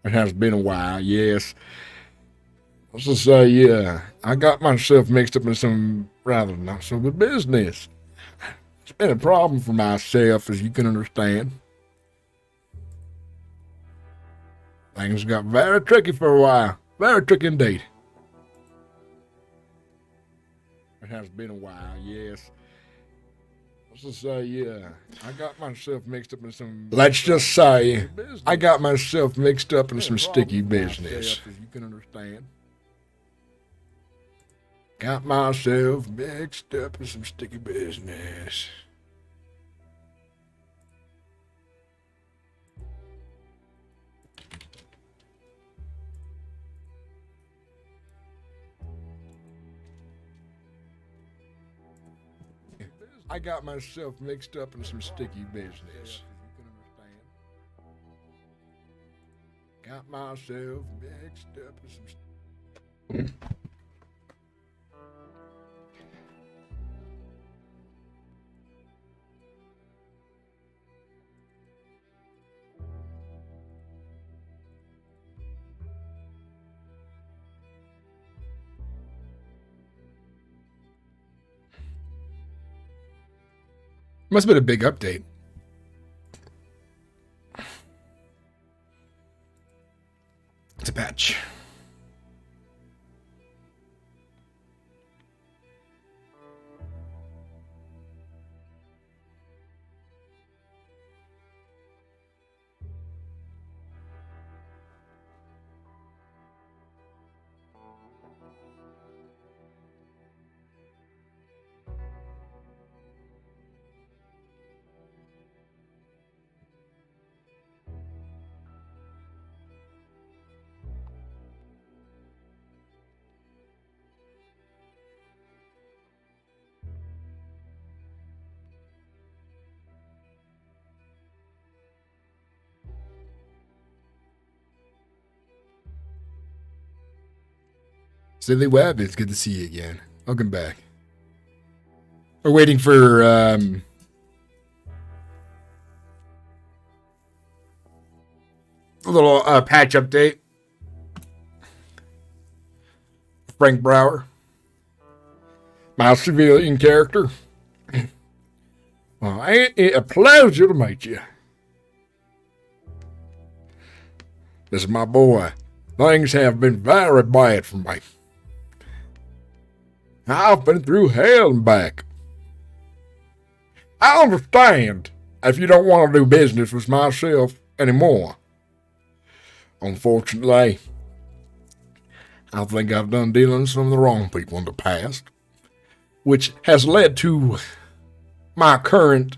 It has been a while, yes. Let's just say, I got myself mixed up in some rather not so good business. It's been a problem for myself, as you can understand. Things got very tricky for a while. Very tricky indeed. It has been a while, yes. Let's just say, I got myself mixed up in some. Let's just say, I got myself mixed up in some sticky business. As you can understand. Got myself mixed up in some sticky business. I got myself mixed up in some sticky business. Got myself mixed up in some. Must have been a big update. It's a patch. Silly Web, it's good to see you again. Welcome back. We're waiting for a little patch update. Frank Brower, my civilian character. Well, ain't it a pleasure to meet you? This is my boy. Things have been very bad for me. I've been through hell and back. I understand if you don't want to do business with myself anymore. Unfortunately, I think I've done dealings with the wrong people in the past, which has led to my current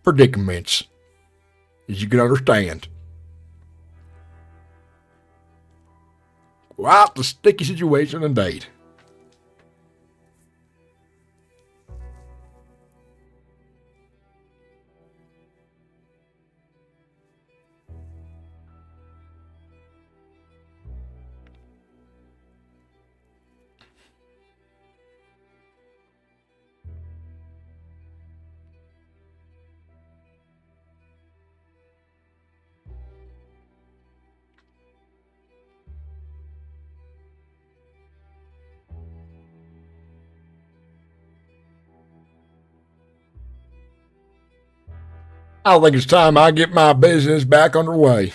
predicaments, as you can understand. Quite the sticky situation indeed. I think it's time I get my business back underway.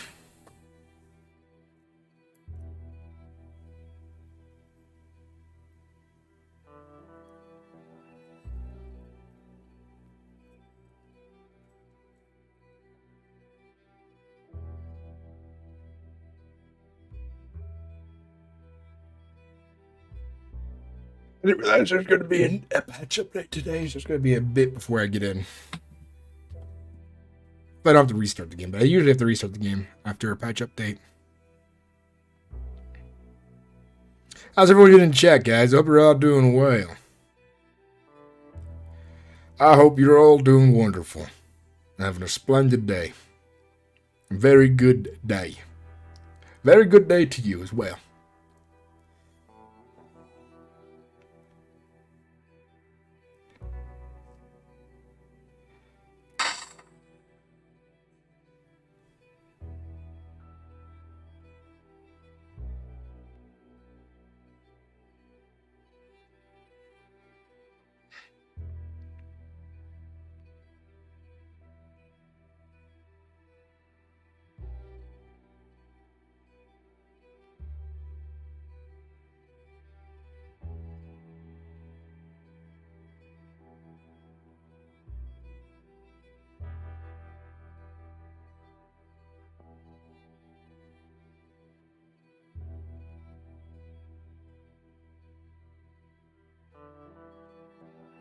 I didn't realize there's going to be a patch update today, so it's going to be a bit before I get in. But I don't have to restart the game, but I usually have to restart the game after a patch update. How's everyone doing in chat, guys? Hope you're all doing well. I hope you're all doing wonderful. Having a splendid day. Very good day. Very good day to you as well.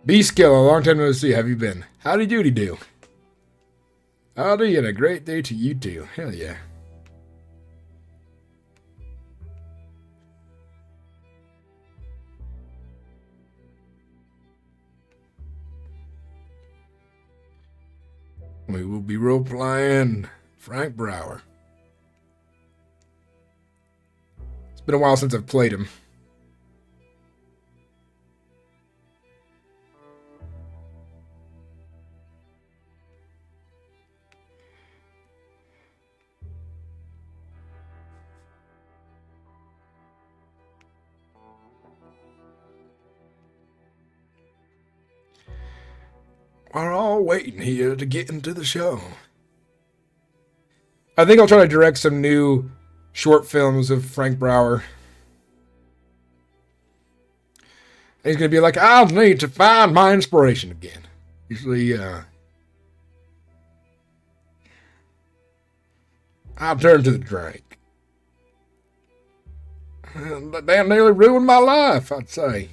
B-Skill, a long time no see. Have you been? Howdy doody do. Howdy, and a great day to you too. Hell yeah. We will be role-playing Frank Brower. It's been a while since I've played him. We're all waiting here to get into the show. I think I'll try to direct some new short films of Frank Brower. He's going to be like, I'll need to find my inspiration again. Usually, I'll turn to the drink. That nearly ruined my life, I'd say.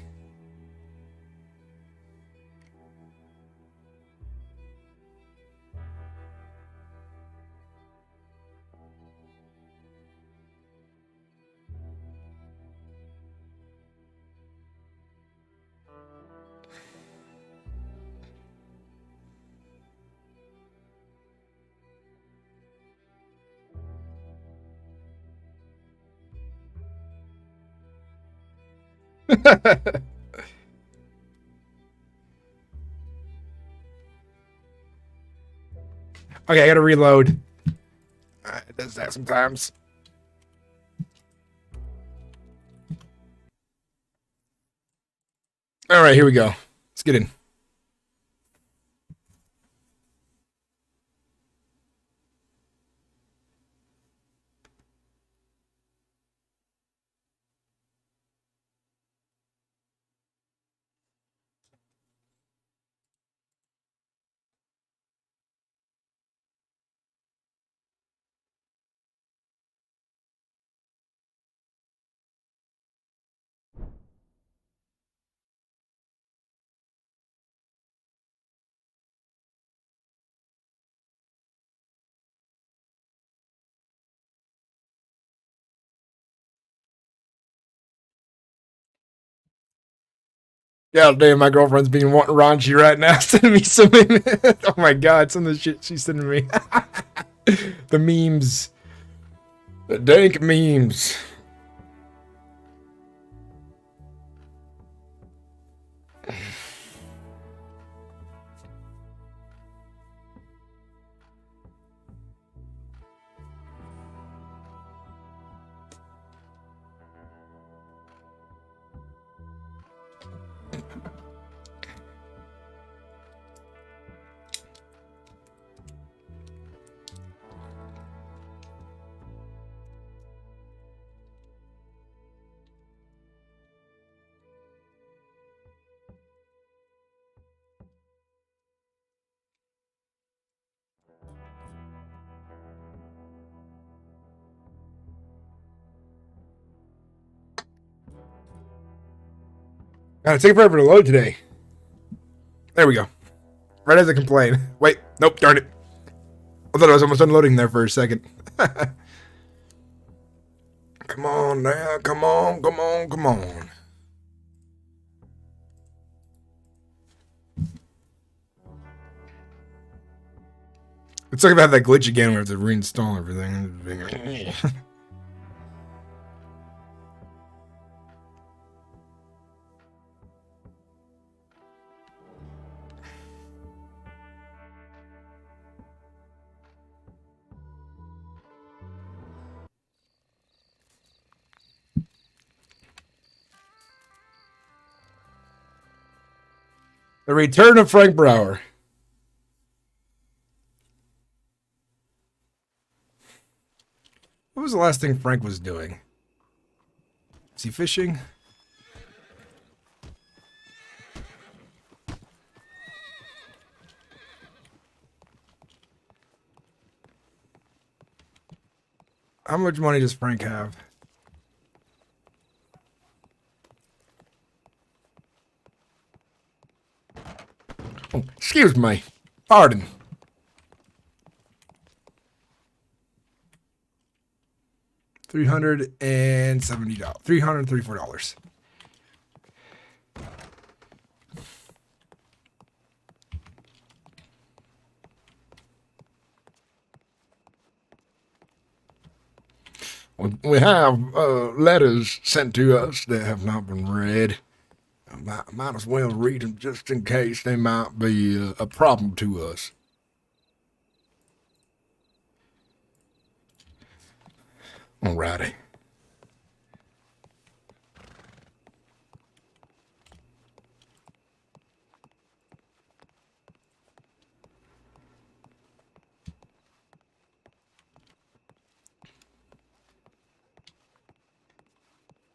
Okay, I gotta reload. It does that sometimes. All right, here we go. Let's get in. Yeah, damn, my girlfriend's being wanting raunchy right now. Sending me some. Oh my god, some of the shit she's sending me. The memes. The dank memes. God, it's taking forever to load today. There we go. Right as I complain. Wait, nope, darn it. I thought I was almost unloading there for a second. Come on now, come on, come on, come on. It's like about that glitch again where I have to reinstall everything. The return of Frank Brower. What was the last thing Frank was doing? Is he fishing? How much money does Frank have? Oh, excuse me. Pardon. $370. $334. We have letters sent to us that have not been read. I might as well read them just in case they might be a problem to us. Alrighty.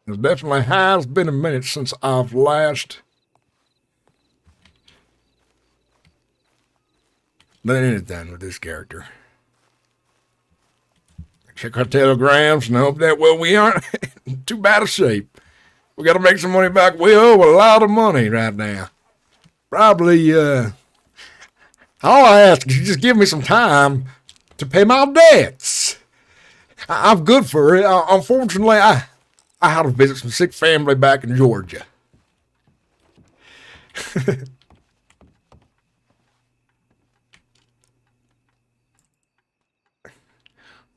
It definitely has been a minute since I've last done anything with this character. Check our telegrams and hope that, well, we aren't in too bad a shape. We got to make some money back. We owe a lot of money right now. Probably, all I ask is you just give me some time to pay my debts. I'm good for it. Unfortunately, I had to visit some sick family back in Georgia.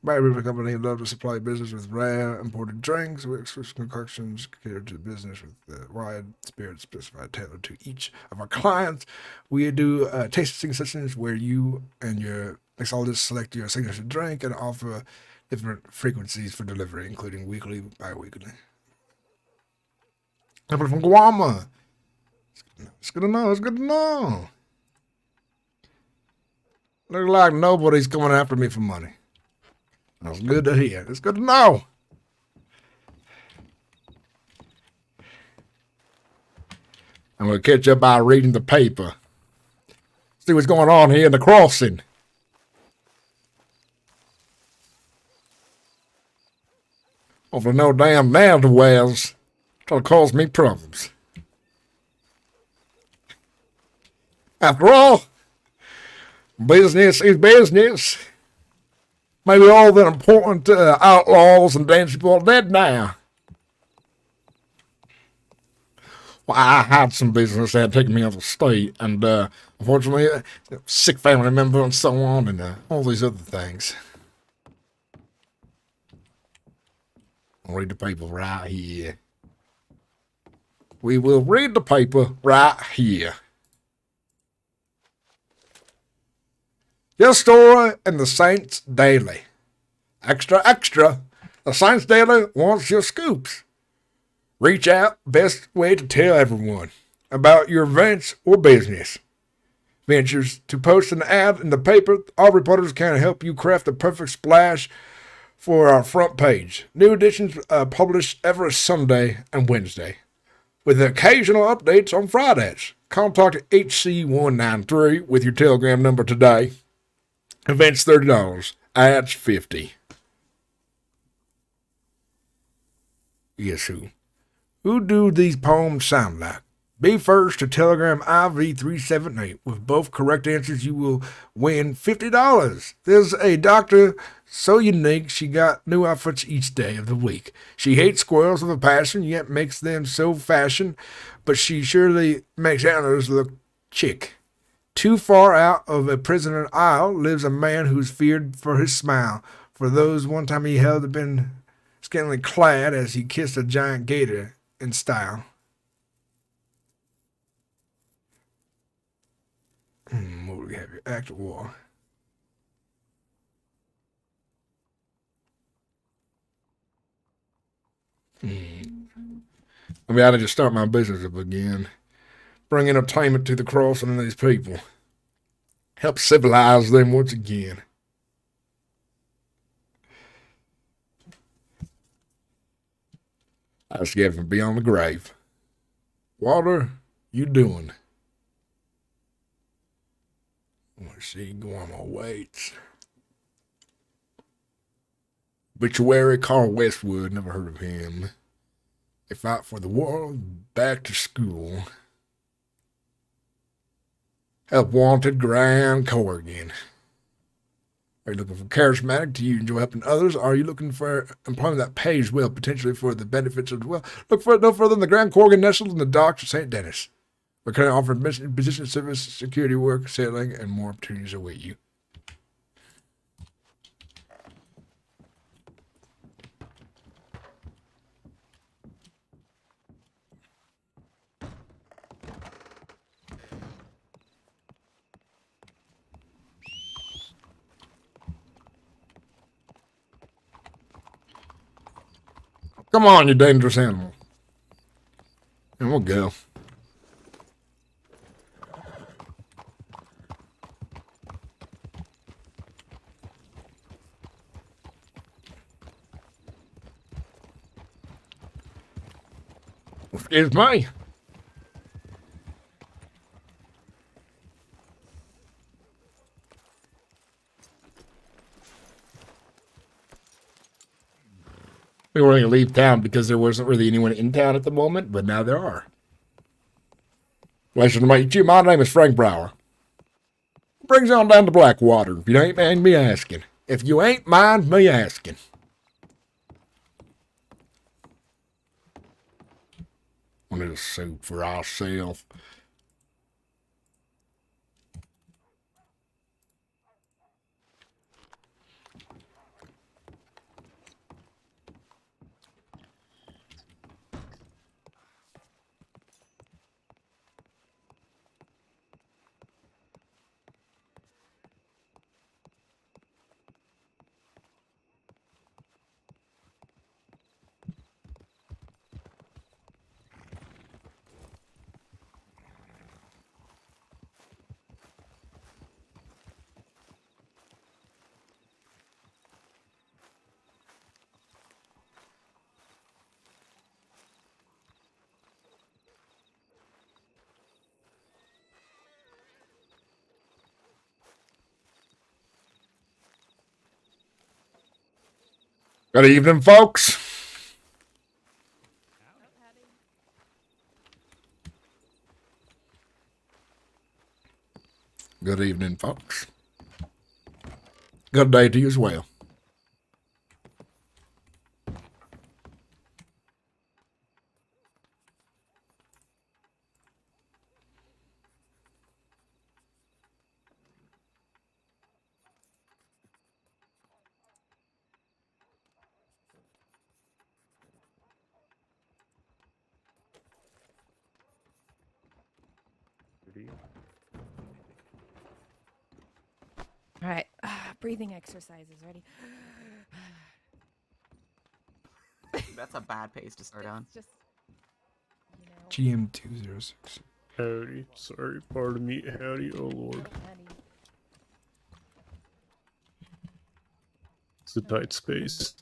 Barry River Company loved to supply business with rare imported drinks, which concoctions catered to business with wide spirits specified tailored to each of our clients. We do tasting sessions where you and your mixologists select your signature drink and offer different frequencies for delivery, including weekly, bi-weekly. People from Guam. It's good to know. It's good to know. Look like nobody's coming after me for money. That's good to hear. It's good to know. I'm going to catch up by reading the paper. See what's going on here in the crossing. Hopefully no damn ne'er-do-wells trying to cause me problems. After all, business is business. Maybe all the important outlaws and dance people are dead now. Well, I had some business that had taken me out of state, and unfortunately, sick family member and so on, and all these other things. I'll read the paper right here. We will read the paper right here. Your story in the Saints Daily. Extra, extra. The Saints Daily wants your scoops. Reach out. Best way to tell everyone about your events or business ventures. To post an ad in the paper, our reporters can help you craft the perfect splash for our front page. New editions published every Sunday and Wednesday, with occasional updates on Fridays. Contact HC193 with your telegram number today. Events $30, ads $50. Guess who? Who do these poems sound like? Be first to telegram IV378. With both correct answers, you will win $50. There's a doctor so unique, she got new outfits each day of the week. She hates squirrels with a passion, yet makes them so fashion, but she surely makes others look chic. Too far out of a prisoner aisle lives a man who's feared for his smile. For those one time he held had been scantily clad as he kissed a giant gator in style. What do we have here? Act of War. I mean, I need to start my business up again. Bring entertainment to the crossing of these people. Help civilize them once again. I scared from beyond the grave. Walter, you doing? Let's see, go on my weights. Obituary, Carl Westwood, never heard of him. They fight for the world, back to school. Help wanted Grand Corrigan. Are you looking for charismatic? Do you enjoy helping others? Are you looking for employment that pays well, potentially for the benefits of the well? Look for it no further than the Grand Corrigan nestled in the docks of St. Denis. We're currently offering position service, security work, sailing, and more opportunities await you. Come on, you dangerous animal. And we'll go. Excuse me. We were going to leave town because there wasn't really anyone in town at the moment, but now there are. Pleasure to meet you. My name is Frank Brower. Brings on down to Blackwater, if you ain't mind me asking. If you ain't mind me asking. One of the soup for ourselves. Good evening, folks. Good evening, folks. Good day to you as well. All right, breathing exercises. Ready? That's a bad pace to start on. Just, you know. GM206. Howdy. Sorry, pardon me. Howdy, oh lord. It's a tight space.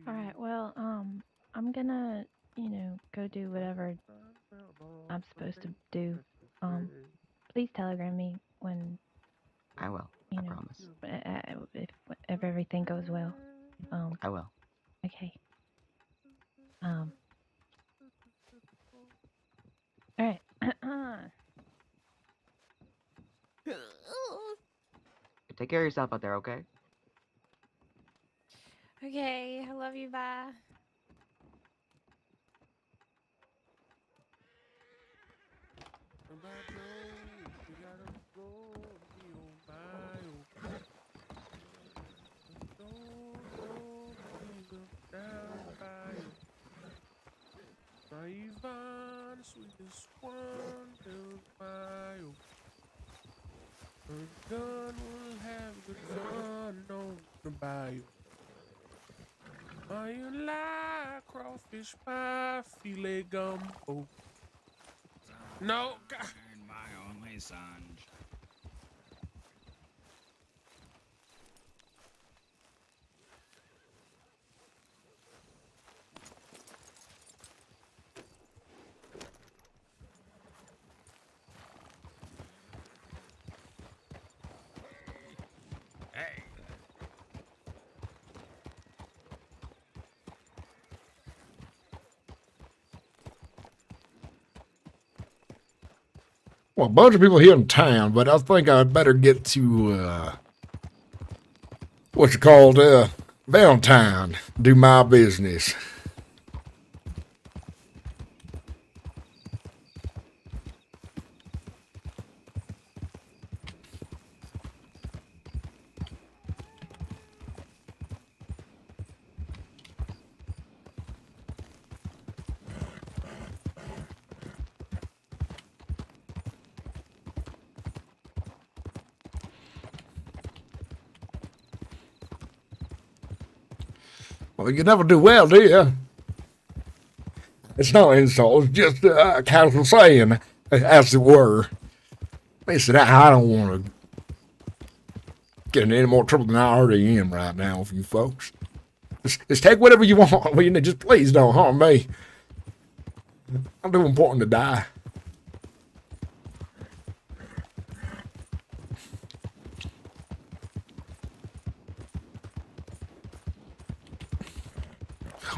All right. Well, I'm gonna, go do whatever I'm supposed to do. Please telegram me when I will. I promise. if everything goes well. I will. Okay. All right. Take care of yourself out there, okay? Okay. I love you. Bye. Yvonne, sweetest one, her gun will have good fun on the bayou. Iron lie, crawfish pie, filet gumbo. No, God. And my only son. Well, a bunch of people here in town, but I think I'd better get to, what's it called, Valentine. Do my business. Well, you never do well, do you? It's no insult. It's just a casual saying, as it were. Listen, I don't want to get in any more trouble than I already am right now with you folks. Just take whatever you want. Just please don't harm me. I'm too important to die.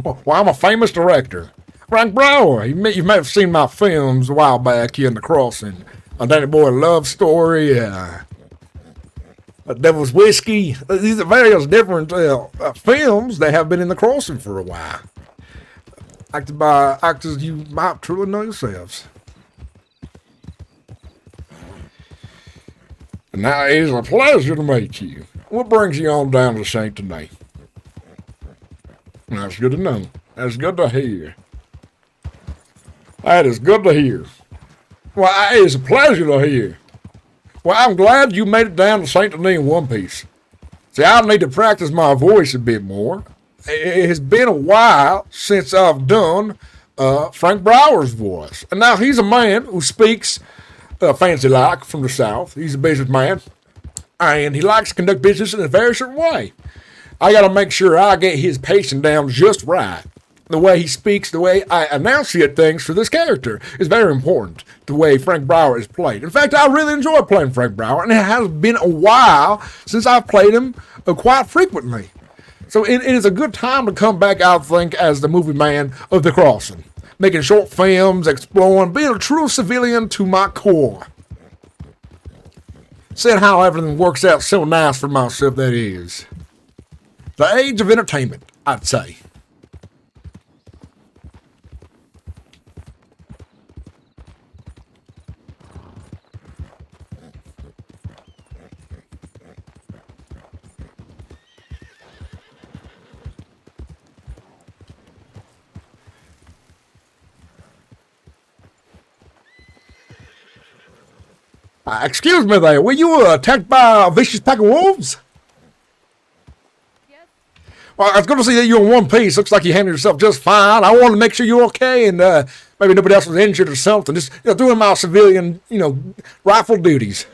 Well, I'm a famous director. Frank Brower. You may have seen my films a while back here in the Crossing. A Danny Boy Love Story, Devil's Whiskey. These are various different films that have been in the Crossing for a while. Acted by actors you might truly know yourselves. And now it is a pleasure to meet you. What brings you on down to St. Denis? That's good to know. That's good to hear. That is good to hear. Well, it's a pleasure to hear. Well, I'm glad you made it down to St. Denis in one piece. See, I need to practice my voice a bit more. It has been a while since I've done Frank Brower's voice. And now he's a man who speaks fancy-like from the South. He's a businessman. And he likes to conduct business in a very certain way. I got to make sure I get his pacing down just right. The way he speaks, the way I enunciate things for this character is very important. The way Frank Brower is played. In fact, I really enjoy playing Frank Brower, and it has been a while since I've played him quite frequently. So it is a good time to come back, I think, as the movie man of The Crossing. Making short films, exploring, being a true civilian to my core. Seeing how everything works out so nice for myself, that is. The age of entertainment, I'd say. Excuse me there, were you attacked by a vicious pack of wolves? Yes. Well, I was going to see that you're in one piece. Looks like you handled yourself just fine. I wanted to make sure you're okay and maybe nobody else was injured or something. Just doing my civilian, rifle duties.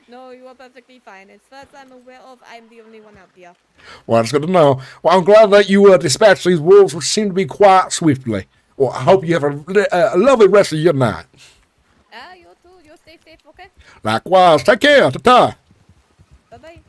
No, you are perfectly fine. As far as I'm aware of, I'm the only one out there. Well, that's good to know. Well, I'm glad that you dispatched these wolves, which seem to be quite swiftly. Well, I hope you have a lovely rest of your night. You too. You stay safe, okay? Likewise. Take care. Ta-ta. Bye-bye.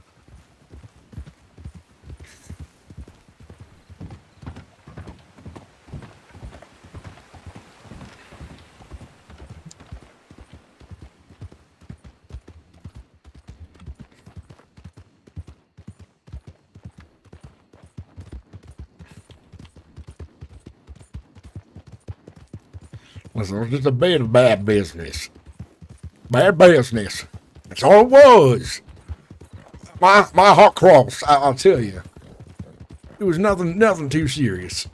Listen, it was just a bit of bad business. Bad business. That's all it was. My heart crossed, I'll tell you. It was nothing too serious.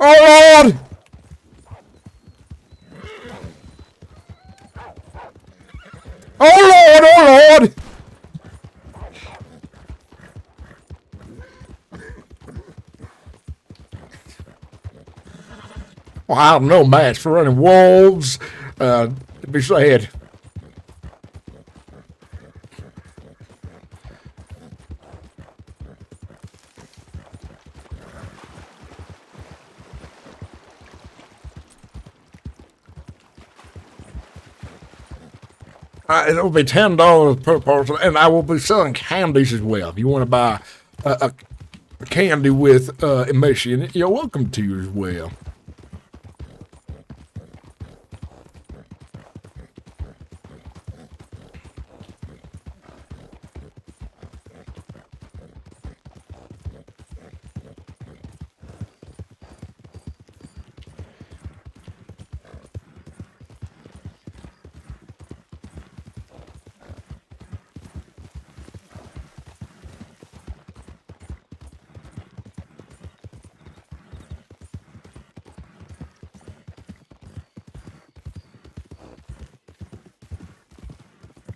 Oh, Lord! Oh, Lord! Oh, Lord! Well, I'm no match for running wolves. To be said. It'll be $10 per parcel, and I will be selling candies as well. If you want to buy a candy with emission, you're welcome to as well.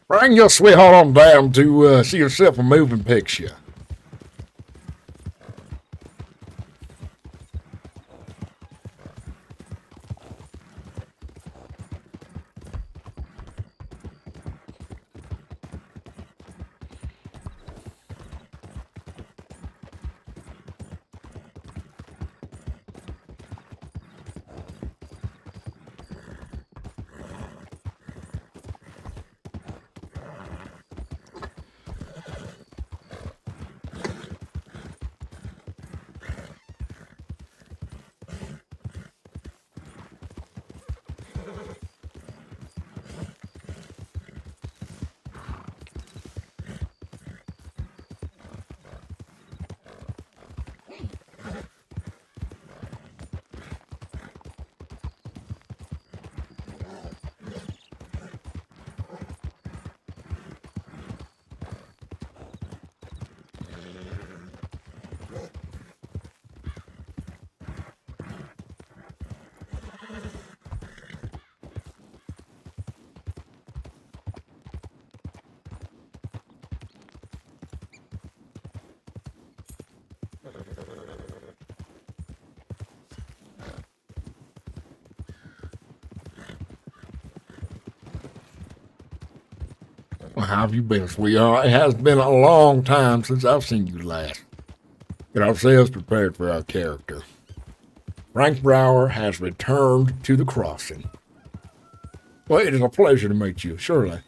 Bring your sweetheart on down to see yourself a moving picture. Well, how have you been, sweetheart? It has been a long time since I've seen you last. Get ourselves prepared for our character. Frank Brower has returned to the crossing. Well, it is a pleasure to meet you, surely.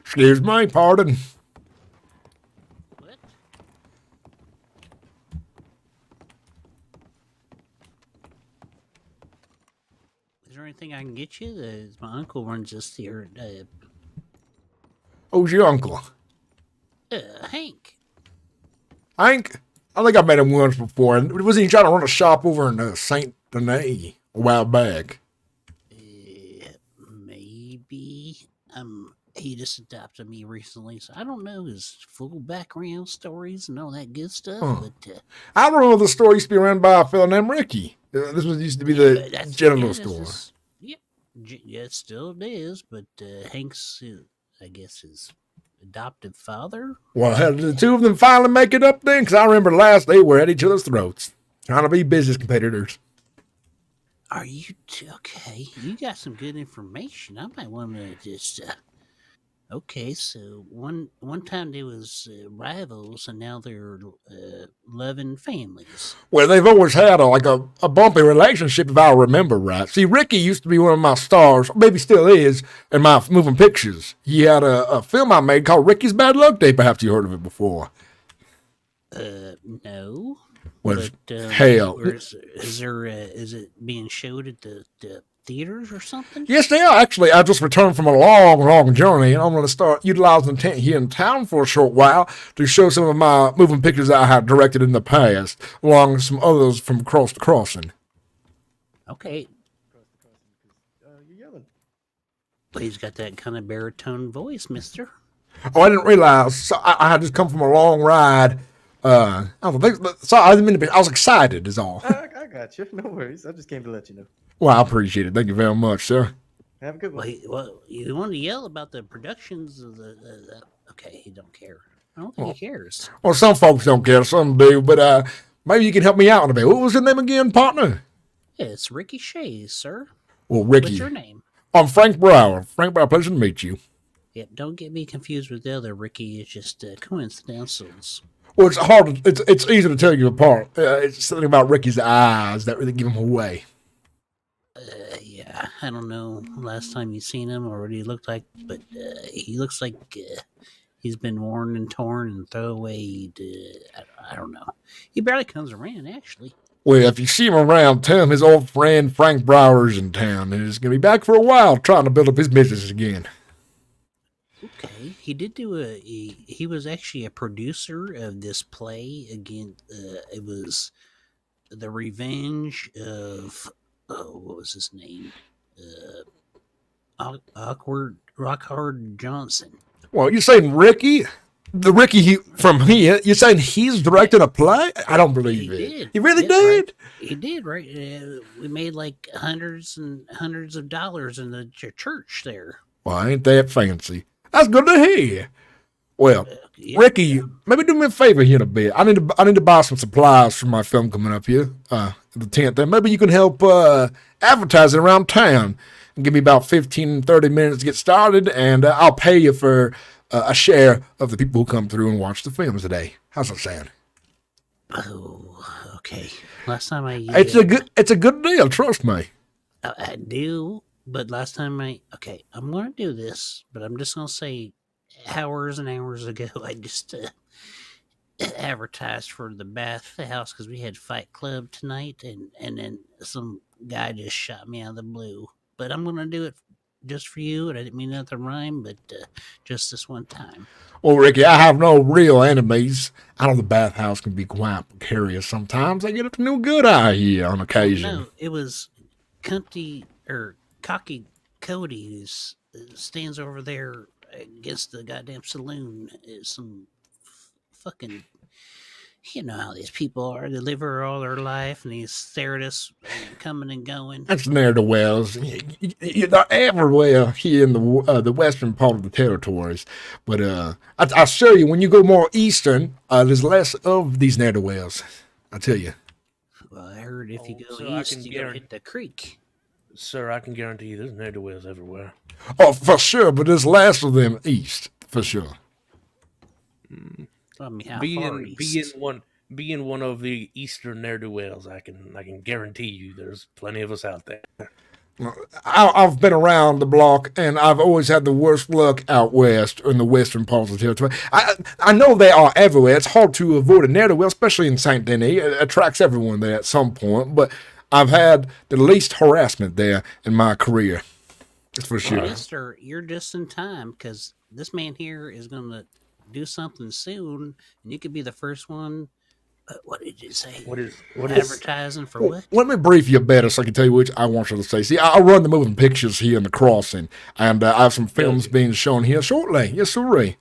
Excuse me, pardon. What? Is there anything I can get you? My uncle runs this here. Who's your uncle? Hank. Hank? I think I met him once before. Was he trying to run a shop over in St. Denis a while back? Maybe. He just adopted me recently, so I don't know his full background stories and all that good stuff. Huh. But I remember the store used to be run by a fellow named Ricky. This used to be the general store. Yep. Yeah, it still is, but Hank's, I guess, his adoptive father. Well, did the two of them finally make it up then? Because I remember last they were at each other's throats, trying to be business competitors. Are you okay? You got some good information. I might want to just. Okay, so one time they was rivals, and now they're loving families. Well, they've always had a bumpy relationship, if I remember right. See, Ricky used to be one of my stars, maybe still is, in my moving pictures. He had a film I made called Ricky's Bad Luck Day. Perhaps you heard of it before. No. Well, But, hell. Is it being showed at the theaters or something? Yes, they are. Actually, I just returned from a long, long journey, and I'm going to start utilizing tent here in town for a short while to show some of my moving pictures that I have directed in the past, along with some others from across the crossing. Okay. You're yelling. Well, he's got that kind of baritone voice, mister. Oh, I didn't realize. So I had just come from a long ride. I I didn't mean to be. I was excited, is all. I got you. No worries. I just came to let you know. Well, I appreciate it. Thank you very much, sir. Have a good one. Well, you want to yell about the productions of the okay, he don't care. I don't think he cares. Well, some folks don't care, some do, but maybe you can help me out a bit. What was your name again, partner? Yeah, it's Ricky Shays, sir. Well, Ricky. What's your name? I'm Frank Brower. Frank Brower, pleasure to meet you. Yep, don't get me confused with the other Ricky. It's just coincidentals. Well, it's hard. It's easy to tell you apart. It's something about Ricky's eyes that really give him away. Yeah, I don't know last time you seen him or what he looked like, but he looks like he's been worn and torn and throwaway. I don't know. He barely comes around, actually. Well, if you see him around, tell him his old friend Frank Brower's in town and he's going to be back for a while trying to build up his business again. Okay, he did do he was actually a producer of this play. Again, it was The Revenge of, what was his name? Rockhard Johnson. Well, you're saying Ricky? The Ricky from here? You're saying he's directing a play? I don't believe it. Did. He really Yep, did? right. He did, right? We made like hundreds and hundreds of dollars in the church there. Well, ain't that fancy. That's good to hear. Well, Yeah. Ricky, maybe do me a favor here in a bit. I need to buy some supplies for my film coming up here, the 10th. And maybe you can help advertise it around town and give me about 15, 30 minutes to get started, and I'll pay you for a share of the people who come through and watch the films today. How's that sound? Oh, okay. Last time It's a good deal, trust me. I do, but last time I'm going to do this, but I'm just going to say hours and hours ago, I just advertised for the bathhouse because we had Fight Club tonight, and then some guy just shot me out of the blue. But I'm going to do it just for you, and I didn't mean that to rhyme, but just this one time. Well, Ricky, I have no real enemies. I know the bathhouse can be quite precarious sometimes. I get up to no good eye here on occasion. No, it was Cocky Cody who stands over there against the goddamn saloon. Some fucking, you know how these people are. They live here all their life, and they stare at us coming and going. That's near the wells. You're not everywhere here in the western part of the territories. But I assure you, when you go more eastern, there's less of these near the wells. I tell you. Well, I heard if you go so I east, can you gotta hit the creek. Sir, I can guarantee you there's ne'er-do-wells everywhere. Oh, for sure, but there's less of them east, for sure. I mean, how far east? Being one of the eastern ne'er-do-wells, I can guarantee you there's plenty of us out there. I've been around the block, and I've always had the worst luck out west in the western parts of the territory. I know they are everywhere. It's hard to avoid a ne'er-do-well, especially in Saint Denis. It attracts everyone there at some point, but I've had the least harassment there in my career. That's for sure. Mister, you're just in time because this man here is going to do something soon, and you could be the first one. What did you say? What is Advertising for what? Let me brief you better so I can tell you which I want you to say. See, I run the moving pictures here in the crossing, and I have some films being shown here shortly. Yes, sir.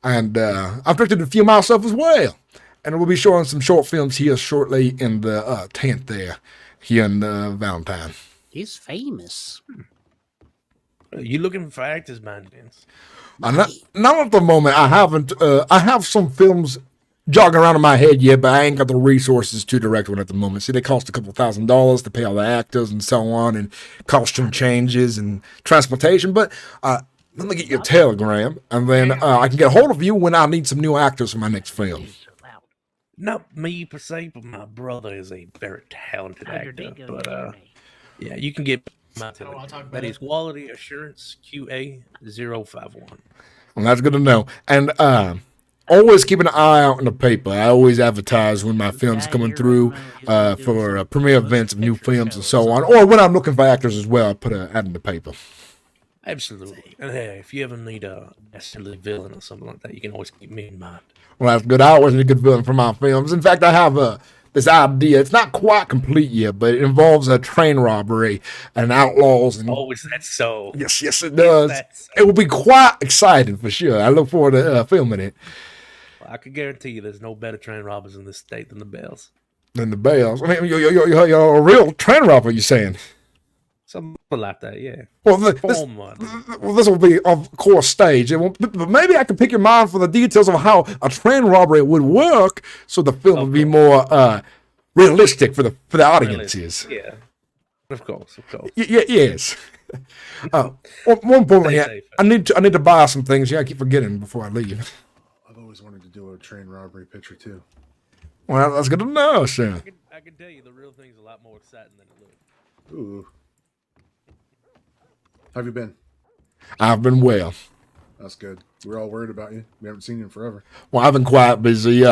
And I've directed a few myself as well. And we'll be showing some short films here shortly in the tent there, here in Valentine. He's famous. You looking for actors, man? Not at the moment. I haven't. I have some films jogging around in my head yet, but I ain't got the resources to direct one at the moment. See, they cost a couple $1,000s to pay all the actors and so on, and costume changes and transportation. But let me get you a telegram, and then I can get a hold of you when I need some new actors for my next film. Not me per se, but my brother is a very talented actor. But yeah, you can get my telegram. That is Quality Assurance QA 051. Well, that's good to know. And always keep an eye out in the paper. I always advertise when my film's coming through for premiere events of new films and so on. Or when I'm looking for actors as well, I put an ad in the paper. Absolutely. And hey, if you ever need a dastardly villain or something like that, you can always keep me in mind. Well, that's good. I always need a good villain for my films. In fact, I have this idea. It's not quite complete yet, but it involves a train robbery and outlaws. And Oh, is that so? yes, it does. That's so. It will be quite exciting for sure. I look forward to filming it. Well, I can guarantee you there's no better train robbers in this state than the Bells. Than the Bells. I mean, you're a real train robber, you saying? Something like that, yeah. Well, this will be, of course, staged. But maybe I can pick your mind for the details of how a train robbery would work, so the film would be more realistic for the audiences. Yeah, of course. Yes. One point, I need to buy some things. Yeah, I keep forgetting before I leave. I've always wanted to do a train robbery picture too. Well, that's good to know, sir. I can tell you the real thing's a lot more exciting than it looks. Ooh. How have you been? I've been well. That's good. We're all worried about you. We haven't seen you in forever. Well, I've been quite busy.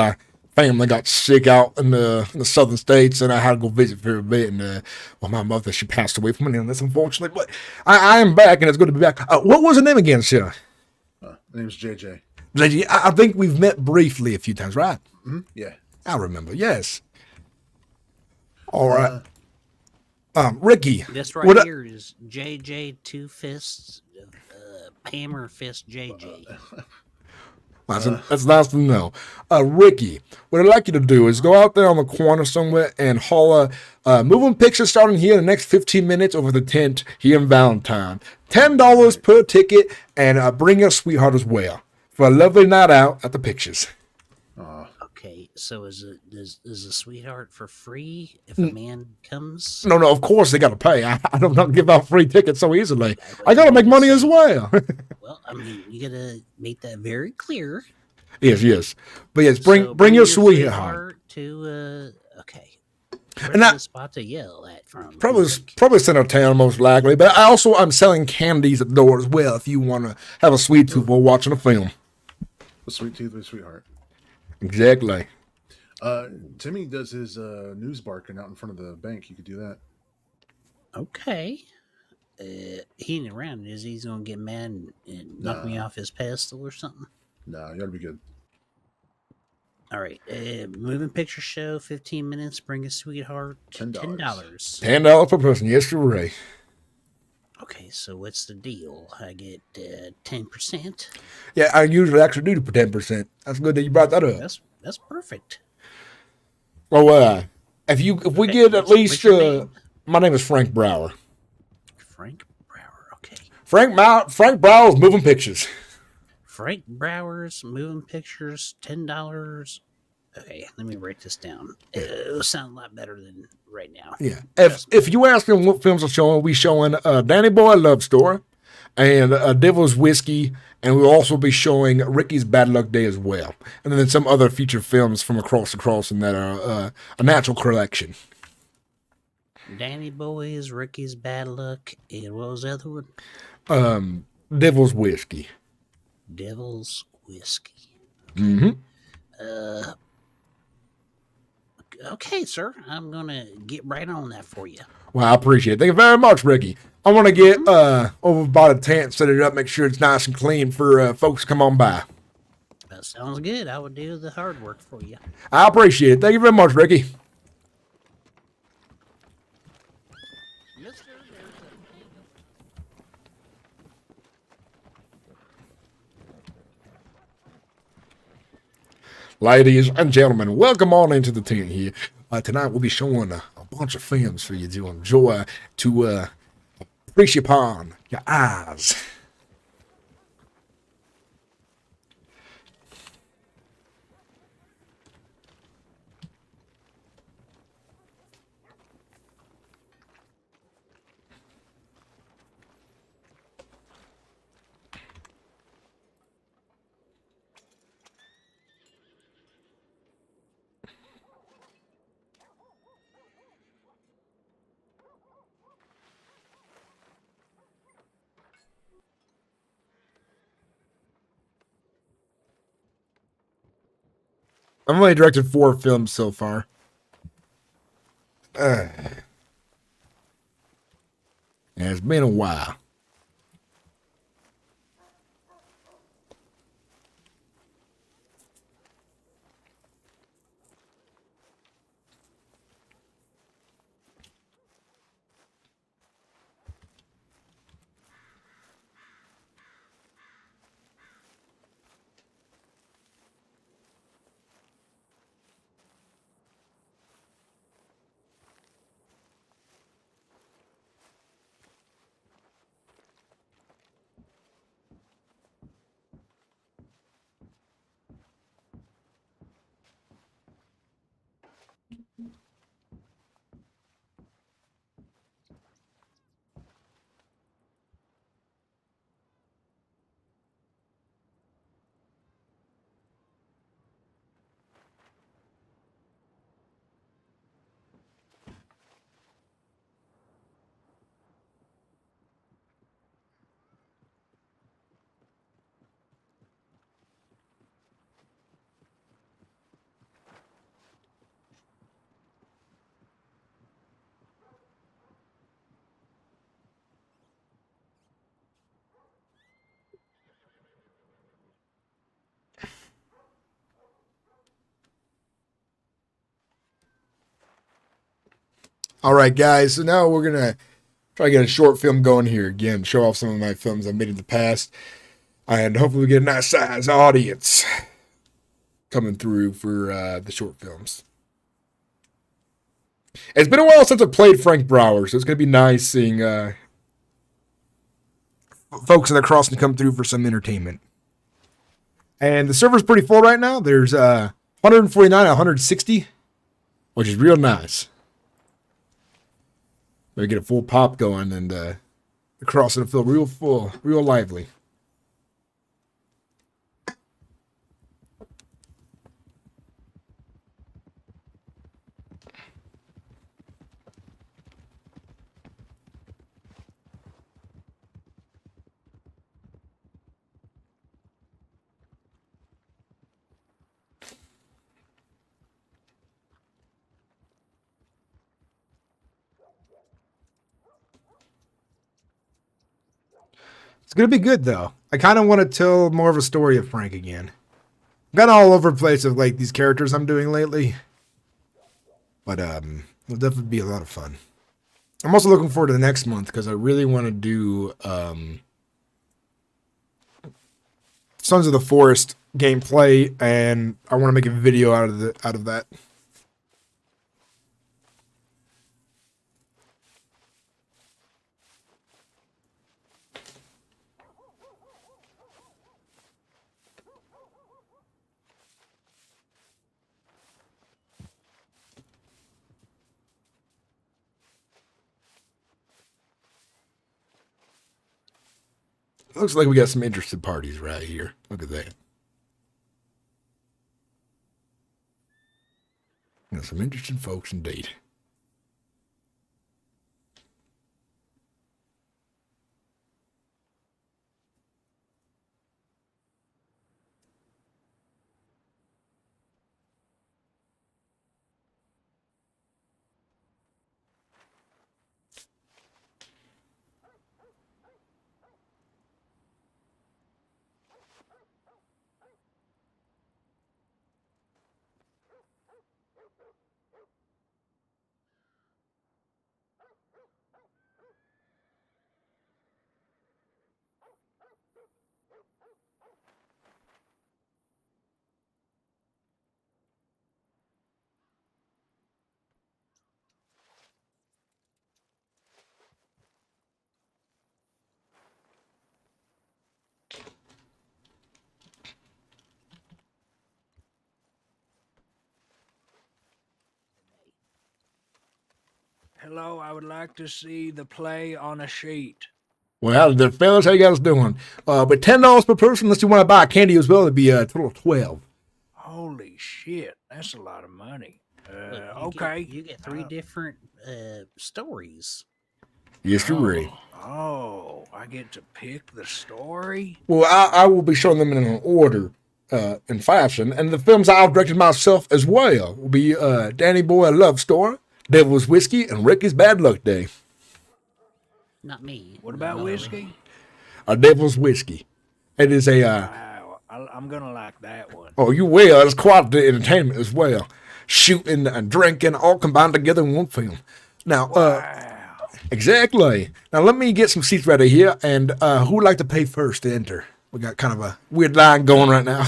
Family got sick out in the southern states, and I had to go visit for a bit. And my mother, she passed away from an illness, unfortunately. But I am back, and it's good to be back. What was her name again, sir? My name's JJ. JJ, I think we've met briefly a few times, right? Mm-hmm. Yeah. I remember. Yes. All right. Ricky. This right here is JJ Two Fists, Hammer Fist JJ. That's nice to know. Ricky, what I'd like you to do is go out there on the corner somewhere and haul a moving picture starting here in the next 15 minutes over the tent here in Valentine. $10 per ticket, and bring your sweetheart as well for a lovely night out at the pictures. Okay, so is a sweetheart for free if a man comes? No, of course they got to pay. I don't give out free tickets so easily. I got to make money as well. Well, I mean, you got to make that very clear. Yes. But yes, bring your sweetheart to, okay. And the spot to yell at from? Probably center town, most likely. But I'm selling candies at the door as well if you want to have a sweet tooth while watching a film. A sweet tooth with sweetheart. Exactly. Timmy does his news barking out in front of the bank. You could do that. Okay. He ain't around, is he? He's gonna get mad and knock me off his pedestal or something? No, you gotta be good. All right. Moving picture show, 15 minutes. Bring a sweetheart. $10. $10 per person. Yes, you're right. Okay, so what's the deal? I get 10%. Yeah, I usually actually do 10%. That's good that you brought that up. That's perfect. Well, if we get at least, my name is Frank Brower. Frank Brower, okay. Frank Brower's Moving Pictures. Frank Brower's Moving Pictures, $10. Okay, let me write this down. It'll sound a lot better than right now. Yeah. If you ask him what films are showing, we showing Danny Boy Love Story and Devil's Whiskey, and we'll also be showing Ricky's Bad Luck Day as well. And then some other feature films from across the crossing that are a natural collection. Danny Boy's, Ricky's Bad Luck, and what was the other one? Devil's Whiskey. Devil's Whiskey. Okay. Mm-hmm. Okay, sir. I'm going to get right on that for you. Well, I appreciate it. Thank you very much, Ricky. I want to get over by the tent, set it up, make sure it's nice and clean for folks to come on by. That sounds good. I would do the hard work for you. I appreciate it. Thank you very much, Ricky. Ladies and gentlemen, welcome on into the tent here. Tonight we'll be showing a bunch of films for you to enjoy, to appreciate upon your eyes. I've only directed 4 films so far. Yeah, it's been a while. All right, guys. So now we're gonna try to get a short film going here again. Show off some of my films I've made in the past, and hopefully we get a nice size audience coming through for the short films. It's been a while since I played Frank Brower, so it's gonna be nice seeing folks that are crossing to come through for some entertainment. And the server's pretty full right now. There's 149 out of 160, which is real nice. Maybe get a full pop going and the crossing will feel real full, real lively. It's going to be good, though. I kind of want to tell more of a story of Frank again. I'm kind of all over the place of like these characters I'm doing lately. But it'll definitely be a lot of fun. I'm also looking forward to the next month because I really want to do Sons of the Forest gameplay, and I want to make a video out of that. Looks like we got some interested parties right here. Look at that. Got some interesting folks indeed. Hello, I would like to see the play on a sheet. Well, the fellas, how you guys doing? But $10 per person unless you want to buy candy as well. It'd be a total of 12. Holy shit, that's a lot of money. Look, Okay. You get three different stories. Yes, you're right. Oh, I get to pick the story? Well, I will be showing them in an order, in fashion, and the films I've directed myself as well will be Danny Boy: A Love Story, Devil's Whiskey, and Ricky's Bad Luck Day. Not me. What about whiskey? A Devil's Whiskey. It is a. Wow, I'm gonna like that one. Oh, you will. It's quite the entertainment as well. Shooting and drinking all combined together in one film. Now, Wow. exactly. Now, let me get some seats ready here, and who would like to pay first to enter? We got kind of a weird line going right now.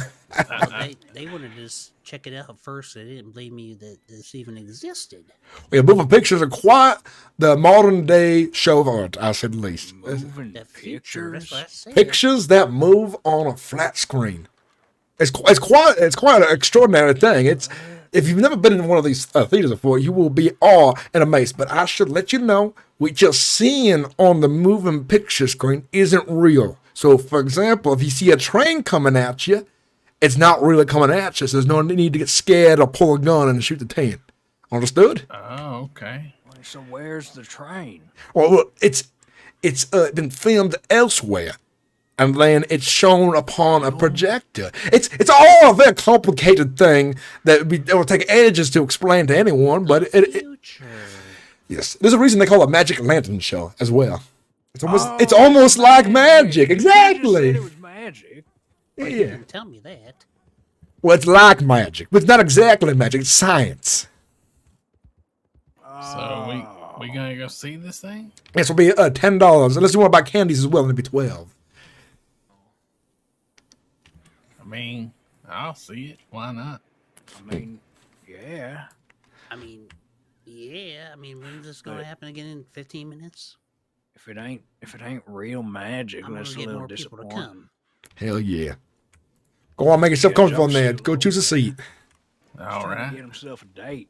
Well, they wanted to just check it out first. They didn't believe me that this even existed. Yeah, moving pictures are quite the modern day show of art, I said the least. Moving The future, that's pictures? what I said. Pictures that move on a flat screen. It's quite an extraordinary thing. It's if you've never been in one of these theaters before, you will be awe and amazed. But I should let you know, what you're seeing on the moving picture screen isn't real. So, for example, if you see a train coming at you, it's not really coming at you. So there's no need to get scared or pull a gun and shoot the tank. Understood? Oh, okay. So where's the train? Well, look, it's been filmed elsewhere, and then it's shown upon a projector. It's all a very complicated thing that it will take ages to explain to anyone. But yes, there's a reason they call it Magic Lantern Show as well. It's almost like magic. Exactly. It was magic. Well, you Yeah. didn't tell me that. Well, it's like magic, but it's not exactly magic. It's science. So we gonna go see this thing? This will be $10. Unless you want to buy candies as well, it'll be $12. I mean, I'll see it. Why not? I mean, yeah. I mean, yeah. I mean, when's this going to happen again? In 15 minutes? If it ain't real magic, I'm that's a gonna get little more people to disappointing. come. Hell yeah. Go on, make yourself Yeah, comfortable in Josh. there. Go choose a seat. All Trying to right. Get himself a date.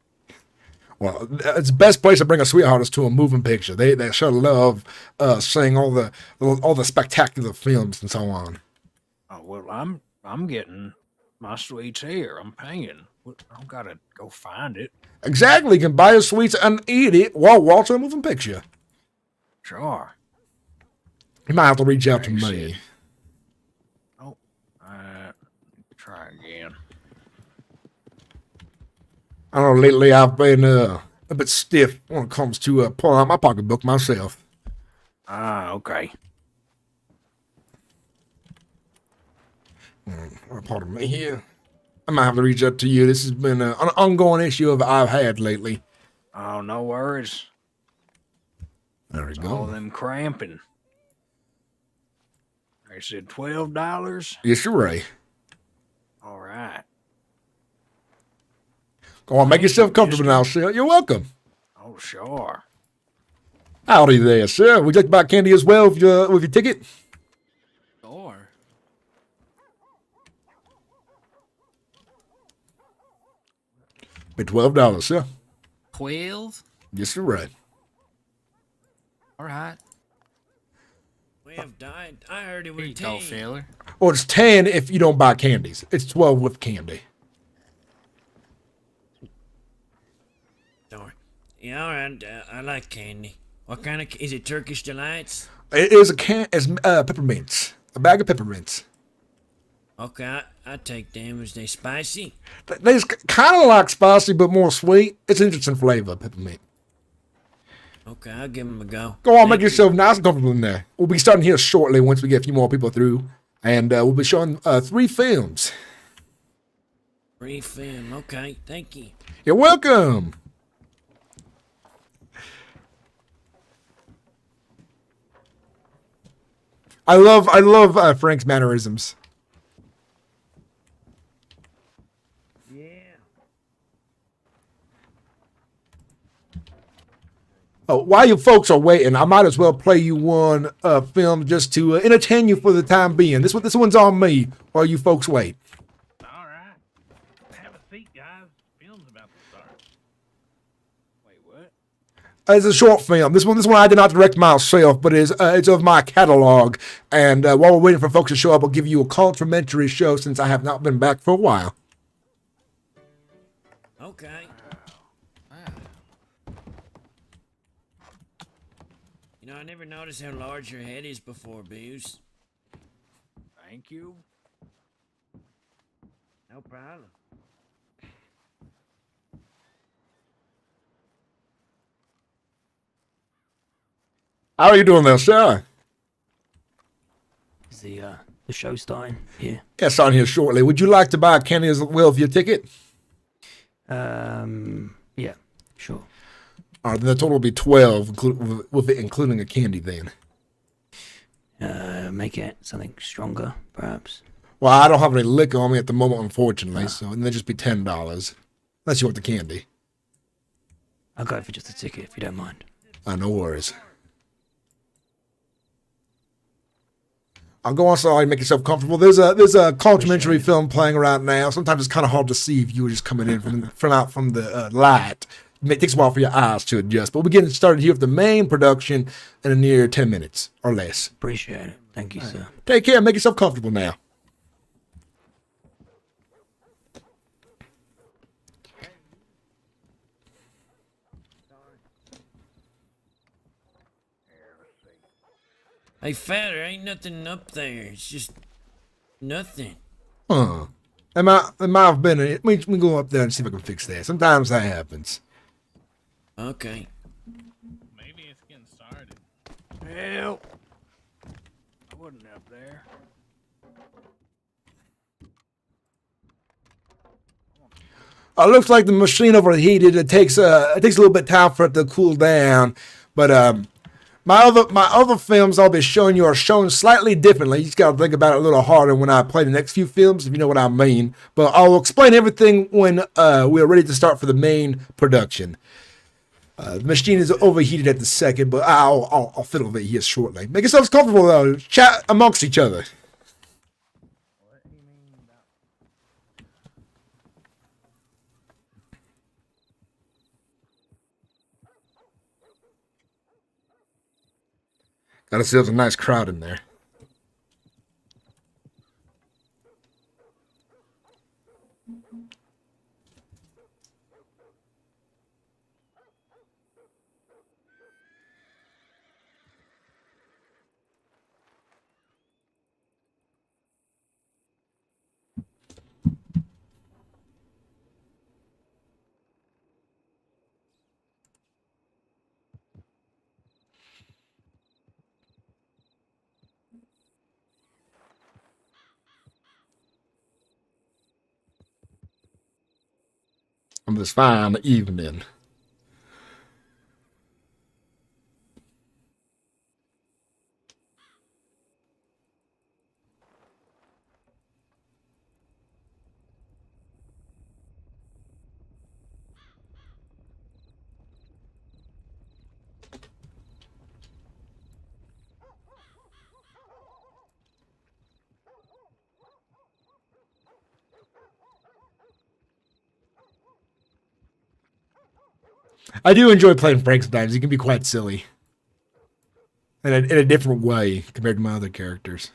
Well, it's the best place to bring a sweetheart is to a moving picture. They sure love seeing all the spectacular films and so on. Oh well, I'm getting my sweets here. I'm paying. I don't gotta go find it. Exactly. You can buy your sweets and eat it while watching a moving picture. Sure. You might have to reach out to Thanks, me. Sid. Oh, try again. I don't know, lately I've been a bit stiff when it comes to pulling out my pocketbook myself. Ah, okay. Pardon me here. I might have to reach out to you. This has been an ongoing issue I've had lately. Oh, no worries. There we It's all go. them cramping. They said $12. Yes, you're right. All right. Go on, make yourself comfortable now, sir. You're welcome. Oh, sure. Howdy there, sir. Would you like to buy candy as well with your ticket? Sure. Be $12, sir. 12? Yes, you're right. All right. We have died. I heard it Here was you go, 10. sailor. Or it's 10 if you don't buy candies. It's 12 with candy. Sorry. Yeah, all right. I like candy. What kind of? Is it Turkish delights? It is it's peppermints. A bag of peppermints. Okay, I take them. Is they spicy? They're kind of like spicy, but more sweet. It's an interesting flavor, peppermint. Okay, I'll give them a go. Go on, Thank make you. yourself nice and comfortable in there. We'll be starting here shortly once we get a few more people through. And we'll be showing 3 films. Free film. Okay, thank you. You're welcome. I love Frank's mannerisms. Yeah. Oh, while you folks are waiting, I might as well play you one film just to entertain you for the time being. This one's on me while you folks wait. All right. Have a seat, guys. Film's about to start. Wait, what? It's a short film. This one I did not direct myself, but it's of my catalog. And while we're waiting for folks to show up, I'll give you a complimentary show since I have not been back for a while. Okay. You know, I never noticed how large your head is before, Booze. Thank you. No problem. How are you doing there, sir? Is the show starting here? Yes, on here shortly. Would you like to buy a candy as well for your ticket? Yeah, sure. All right, then the total will be 12, with it including a candy then. Make it something stronger, perhaps. Well, I don't have any liquor on me at the moment, unfortunately, so it'll just be $10. Unless you want the candy. I'll go for just a ticket if you don't mind. No worries. I'll go outside, make yourself comfortable. There's a complimentary film playing right now. Sometimes it's kind of hard to see if you were just coming in from the light. It takes a while for your eyes to adjust. But we're getting started here with the main production in a near 10 minutes or less. Appreciate it. Thank you, sir. Take care. Make yourself comfortable now. Hey, Fatter, ain't nothing up there. It's just nothing. Huh. It might have been. We can go up there and see if I can fix that. Sometimes that happens. Okay. Maybe it's getting started. Help! I wasn't up there. Looks like the machine overheated. It takes a little bit of time for it to cool down. But my other films I'll be showing you are shown slightly differently. You just got to think about it a little harder when I play the next few films, if you know what I mean. But I'll explain everything when we're ready to start for the main production. The machine is overheated at the second, but I'll fiddle with it here shortly. Make yourselves comfortable though. Chat amongst each other. Gotta see there's a nice crowd in there. On this fine evening. I do enjoy playing Frank sometimes. He can be quite silly. In a different way compared to my other characters.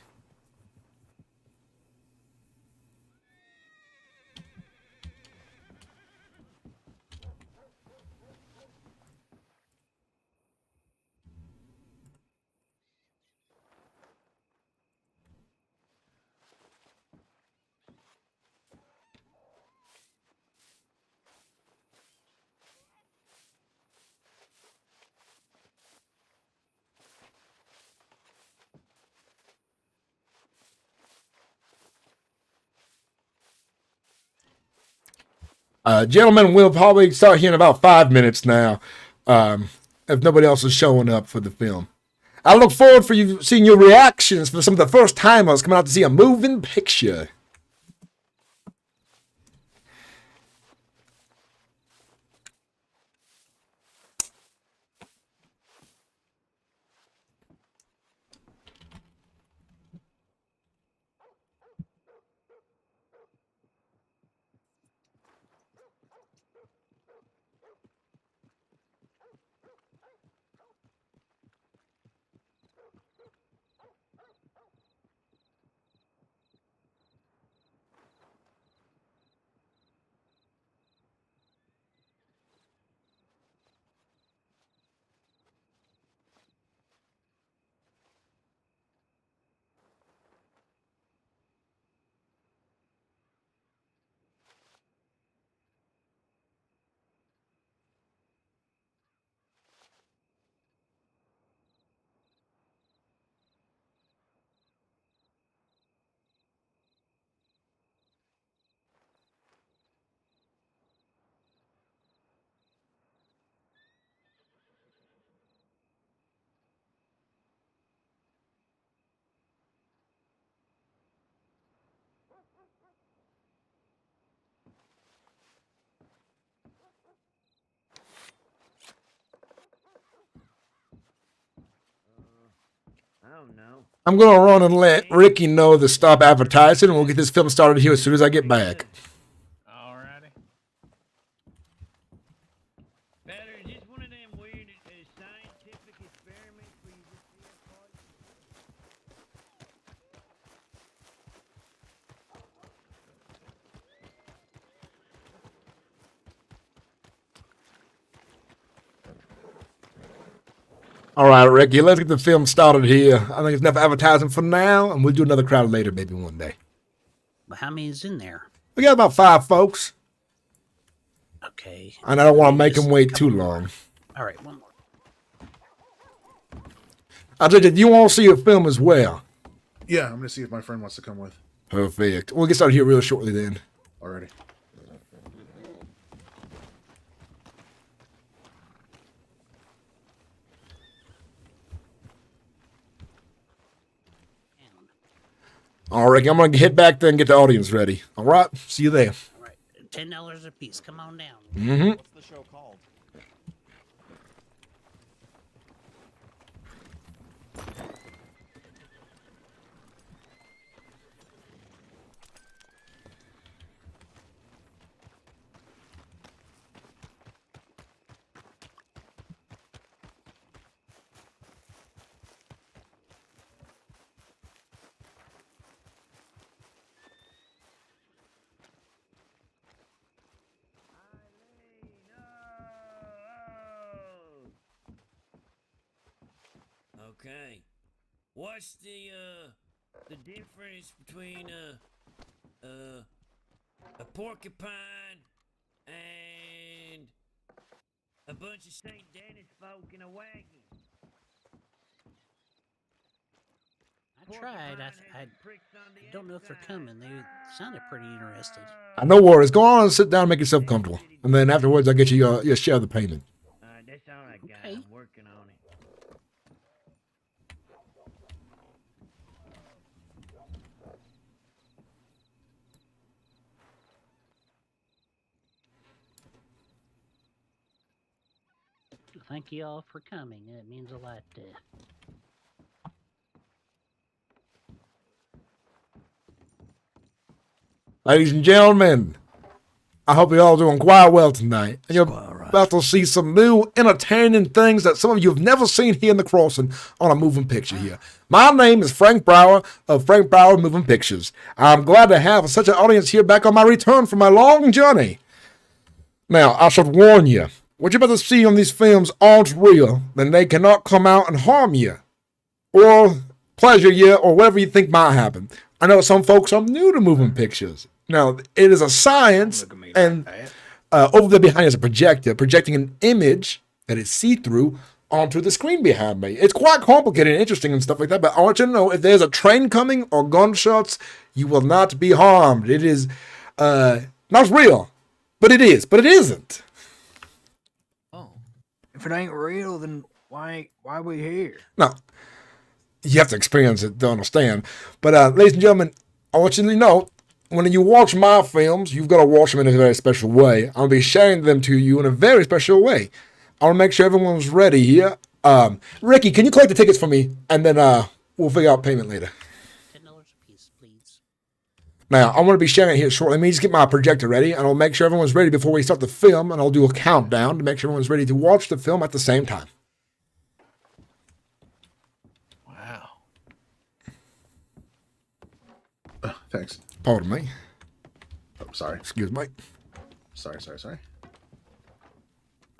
Gentlemen, we'll probably start here in about 5 minutes now, if nobody else is showing up for the film. I look forward for you seeing your reactions for some of the first timers coming out to see a moving picture. I'm going to run and let Ricky know to stop advertising, and we'll get this film started here as soon as I get back. Alrighty. All right, Ricky, let's get the film started here. I think it's enough advertising for now, and we'll do another crowd later, maybe one day. Well, how many is in there? We got about 5 folks, Okay. and I don't want to make them wait too long. All right, one more. I said, do you want to see a film as well? Yeah, I'm gonna see if my friend wants to come with. Perfect. We'll get started here real shortly then. Already. All right, I'm going to head back there and get the audience ready. All right, see you there. All right, $10 a piece. Come on down. Mm-hmm. What's the show called? Okay. What's the difference between a porcupine and a bunch of St. Denis folk in a wagon? I tried. I don't know if they're coming. They sounded pretty interested. No worries. Go on and sit down and make yourself comfortable. And then afterwards, I'll get you your share of the payment. That's all I got. Okay. I'm working on it. Thank you all for coming. It means a lot. Ladies and gentlemen, I hope you're all doing quite well tonight. And you're about to see some new entertaining things that some of you have never seen here in the Crossing on a moving picture here. My name is Frank Brower of Frank Brower Moving Pictures. I'm glad to have such an audience here back on my return from my long journey. Now, I should warn you, what you're about to see on these films aren't real, then they cannot come out and harm you, or pleasure you, or whatever you think might happen. I know some folks are new to moving pictures. Now, it is a science, and over there behind is a projector, projecting an image that is see-through onto the screen behind me. It's quite complicated and interesting and stuff like that, but I want you to know, if there's a train coming or gunshots, you will not be harmed. It is not real, but it is, but it isn't. If it ain't real, then why we here? No, you have to experience it to understand. But ladies and gentlemen, I want you to know, when you watch my films, you've got to watch them in a very special way. I'll be sharing them to you in a very special way. I want to make sure everyone's ready here. Ricky, can you collect the tickets for me? And then we'll figure out payment later. $10 a piece, please. Now, I'm going to be sharing it here shortly. Let me just get my projector ready, and I'll make sure everyone's ready before we start the film, and I'll do a countdown to make sure everyone's ready to watch the film at the same time. Wow. Thanks. Pardon me. Oh, sorry. Excuse me. Sorry. A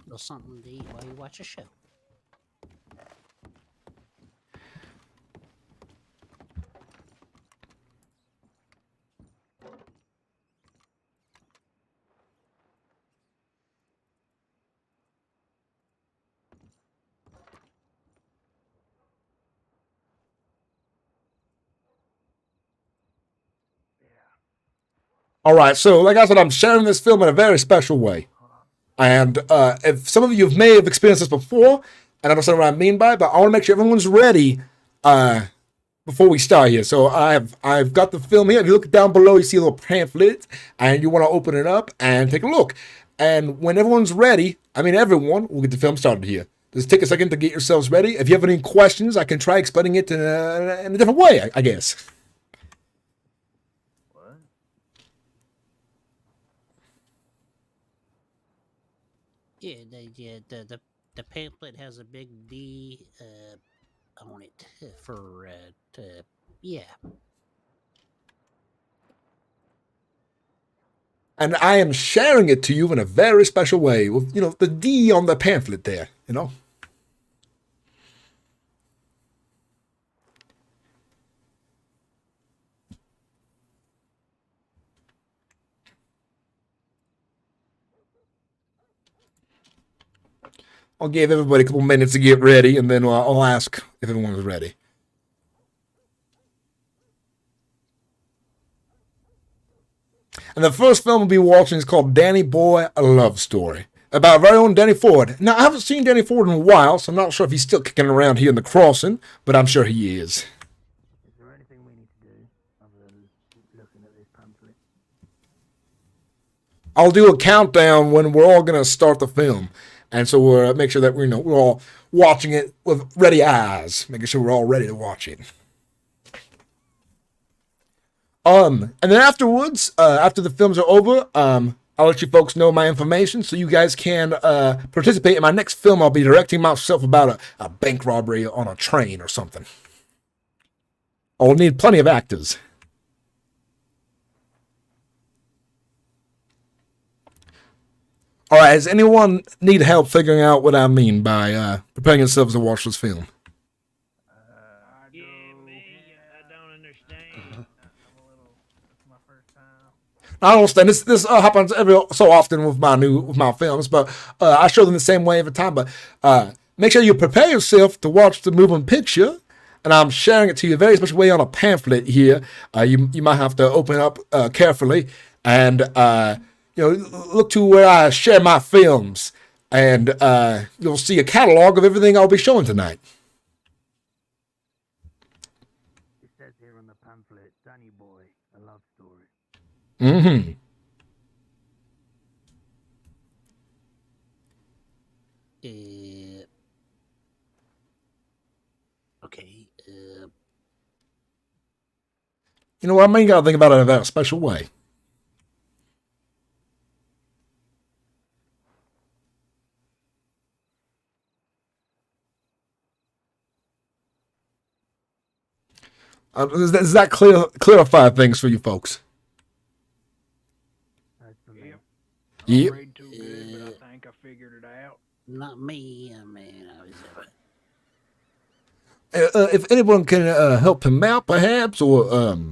little something to eat while you watch a show. All right, so like I said, I'm sharing this film in a very special way. And if some of you may have experienced this before, and I don't know what I mean by it, but I want to make sure everyone's ready before we start here. So I've got the film here. If you look down below, you see a little pamphlet, and you want to open it up and take a look. And when everyone's ready, I mean everyone, we'll get the film started here. Just take a second to get yourselves ready. If you have any questions, I can try explaining it in a different way, I guess. What? Yeah, the pamphlet has a big D on it for yeah. And I am sharing it to you in a very special way with, the D on the pamphlet there, I'll give everybody a couple minutes to get ready, and then I'll ask if everyone's ready. And the first film we'll be watching is called Danny Boy, A Love Story, about our very own Danny Ford. Now, I haven't seen Danny Ford in a while, so I'm not sure if he's still kicking around here in the crossing, but I'm sure he is. Is there anything we need to do other than looking at this pamphlet? I'll do a countdown when we're all going to start the film. And so we'll make sure that we're all watching it with ready eyes, making sure we're all ready to watch it. And then afterwards, after the films are over, I'll let you folks know my information so you guys can participate in my next film. I'll be directing myself about a bank robbery on a train or something. I'll need plenty of actors. All right, does anyone need help figuring out what I mean by preparing yourselves to watch this film? Yeah, me. I don't understand. It's my first time. I don't understand. This happens every so often with my films, but I show them the same way every time. But make sure you prepare yourself to watch the moving picture, and I'm sharing it to you a very special way on a pamphlet here. You might have to open up carefully and look to where I share my films, and you'll see a catalog of everything I'll be showing tonight. It says here on the pamphlet, Danny Boy, A Love Story. Mm-hmm. Okay. You know what? I mean, you gotta think about it in a special way. Does that clarify things for you folks? That's for me. Yep. Read too good, but I think I figured it out. Not me. I mean, I was. If anyone can help him out, perhaps, or I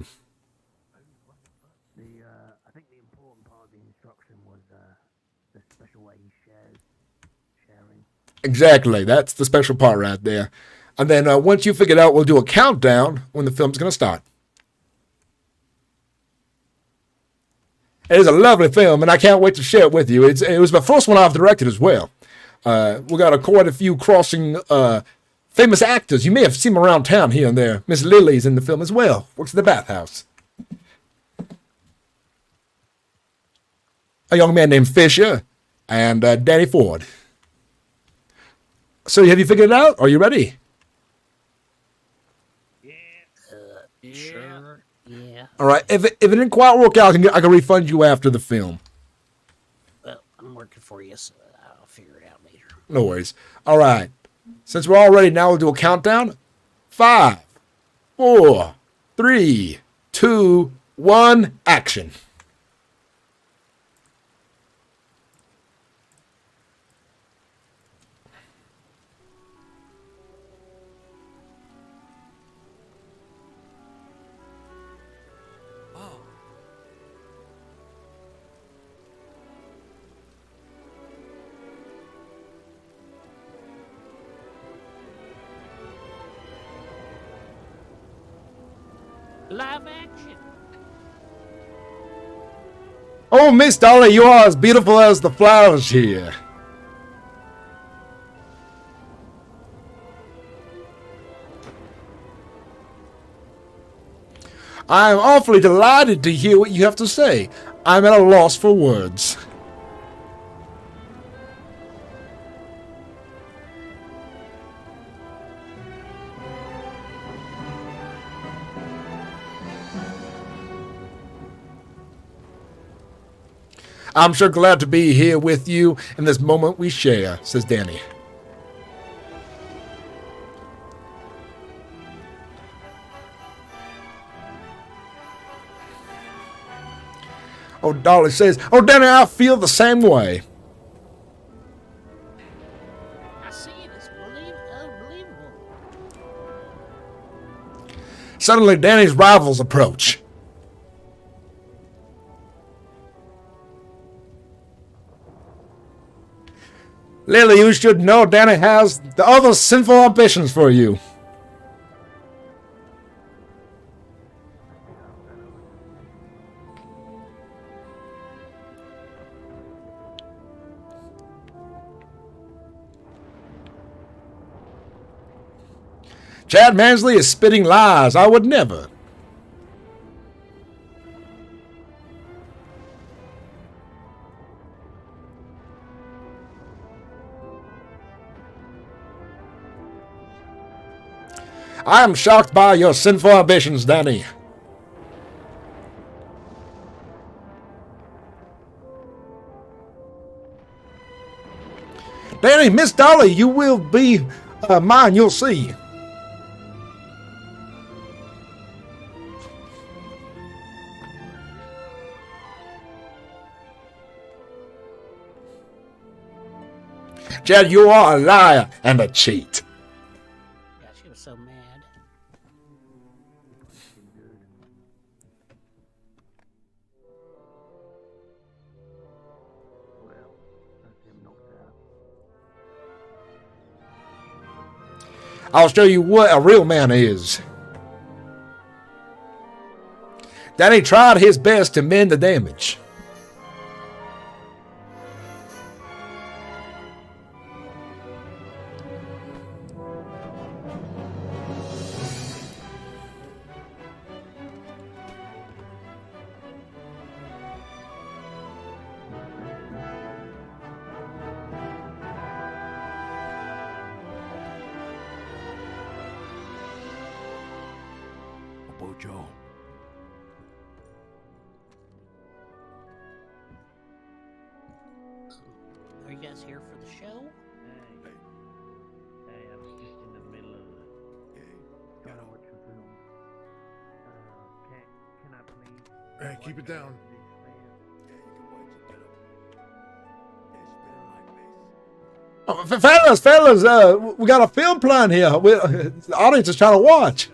think the important part of the instruction was the special way he sharing. exactly, that's the special part right there. And then once you figure it out, we'll do a countdown when the film's going to start. It is a lovely film, and I can't wait to share it with you. It was the first one I've directed as well. We got quite a few crossing famous actors. You may have seen them around town here and there. Miss Lily's in the film as well. Works at the bathhouse. A young man named Fisher and Danny Ford. So have you figured it out? Are you ready? Sure. Yeah. All right. If it didn't quite work out, I can refund you after the film. Well, I'm working for you, so I'll figure it out later. No worries. All right. Since we're all ready, now we'll do a countdown. 5, 4, 3, 2, 1, action. Live action. Oh, Miss Dolly, you are as beautiful as the flowers here. I am awfully delighted to hear what you have to say. I'm at a loss for words. I'm sure glad to be here with you in this moment we share, says Danny. Oh, Dolly says, oh, Danny, I feel the same way. I see it. It's unbelievable. Suddenly, Danny's rivals approach. Lily, you should know Danny has the other sinful ambitions for you. Chad Mansley is spitting lies. I would never. I am shocked by your sinful ambitions, Danny. Danny, Miss Dolly, you will be mine, you'll see. Chad, you are a liar and a cheat. Yeah, she was so mad. I'll show you what a real man is. Danny tried his best to mend the damage. Joe. Are you guys here for the show? Hey, I was just in the middle of trying to watch a film. Can I please? Hey, keep it down. Oh, fellas, we got a film plan here. The audience is trying to watch.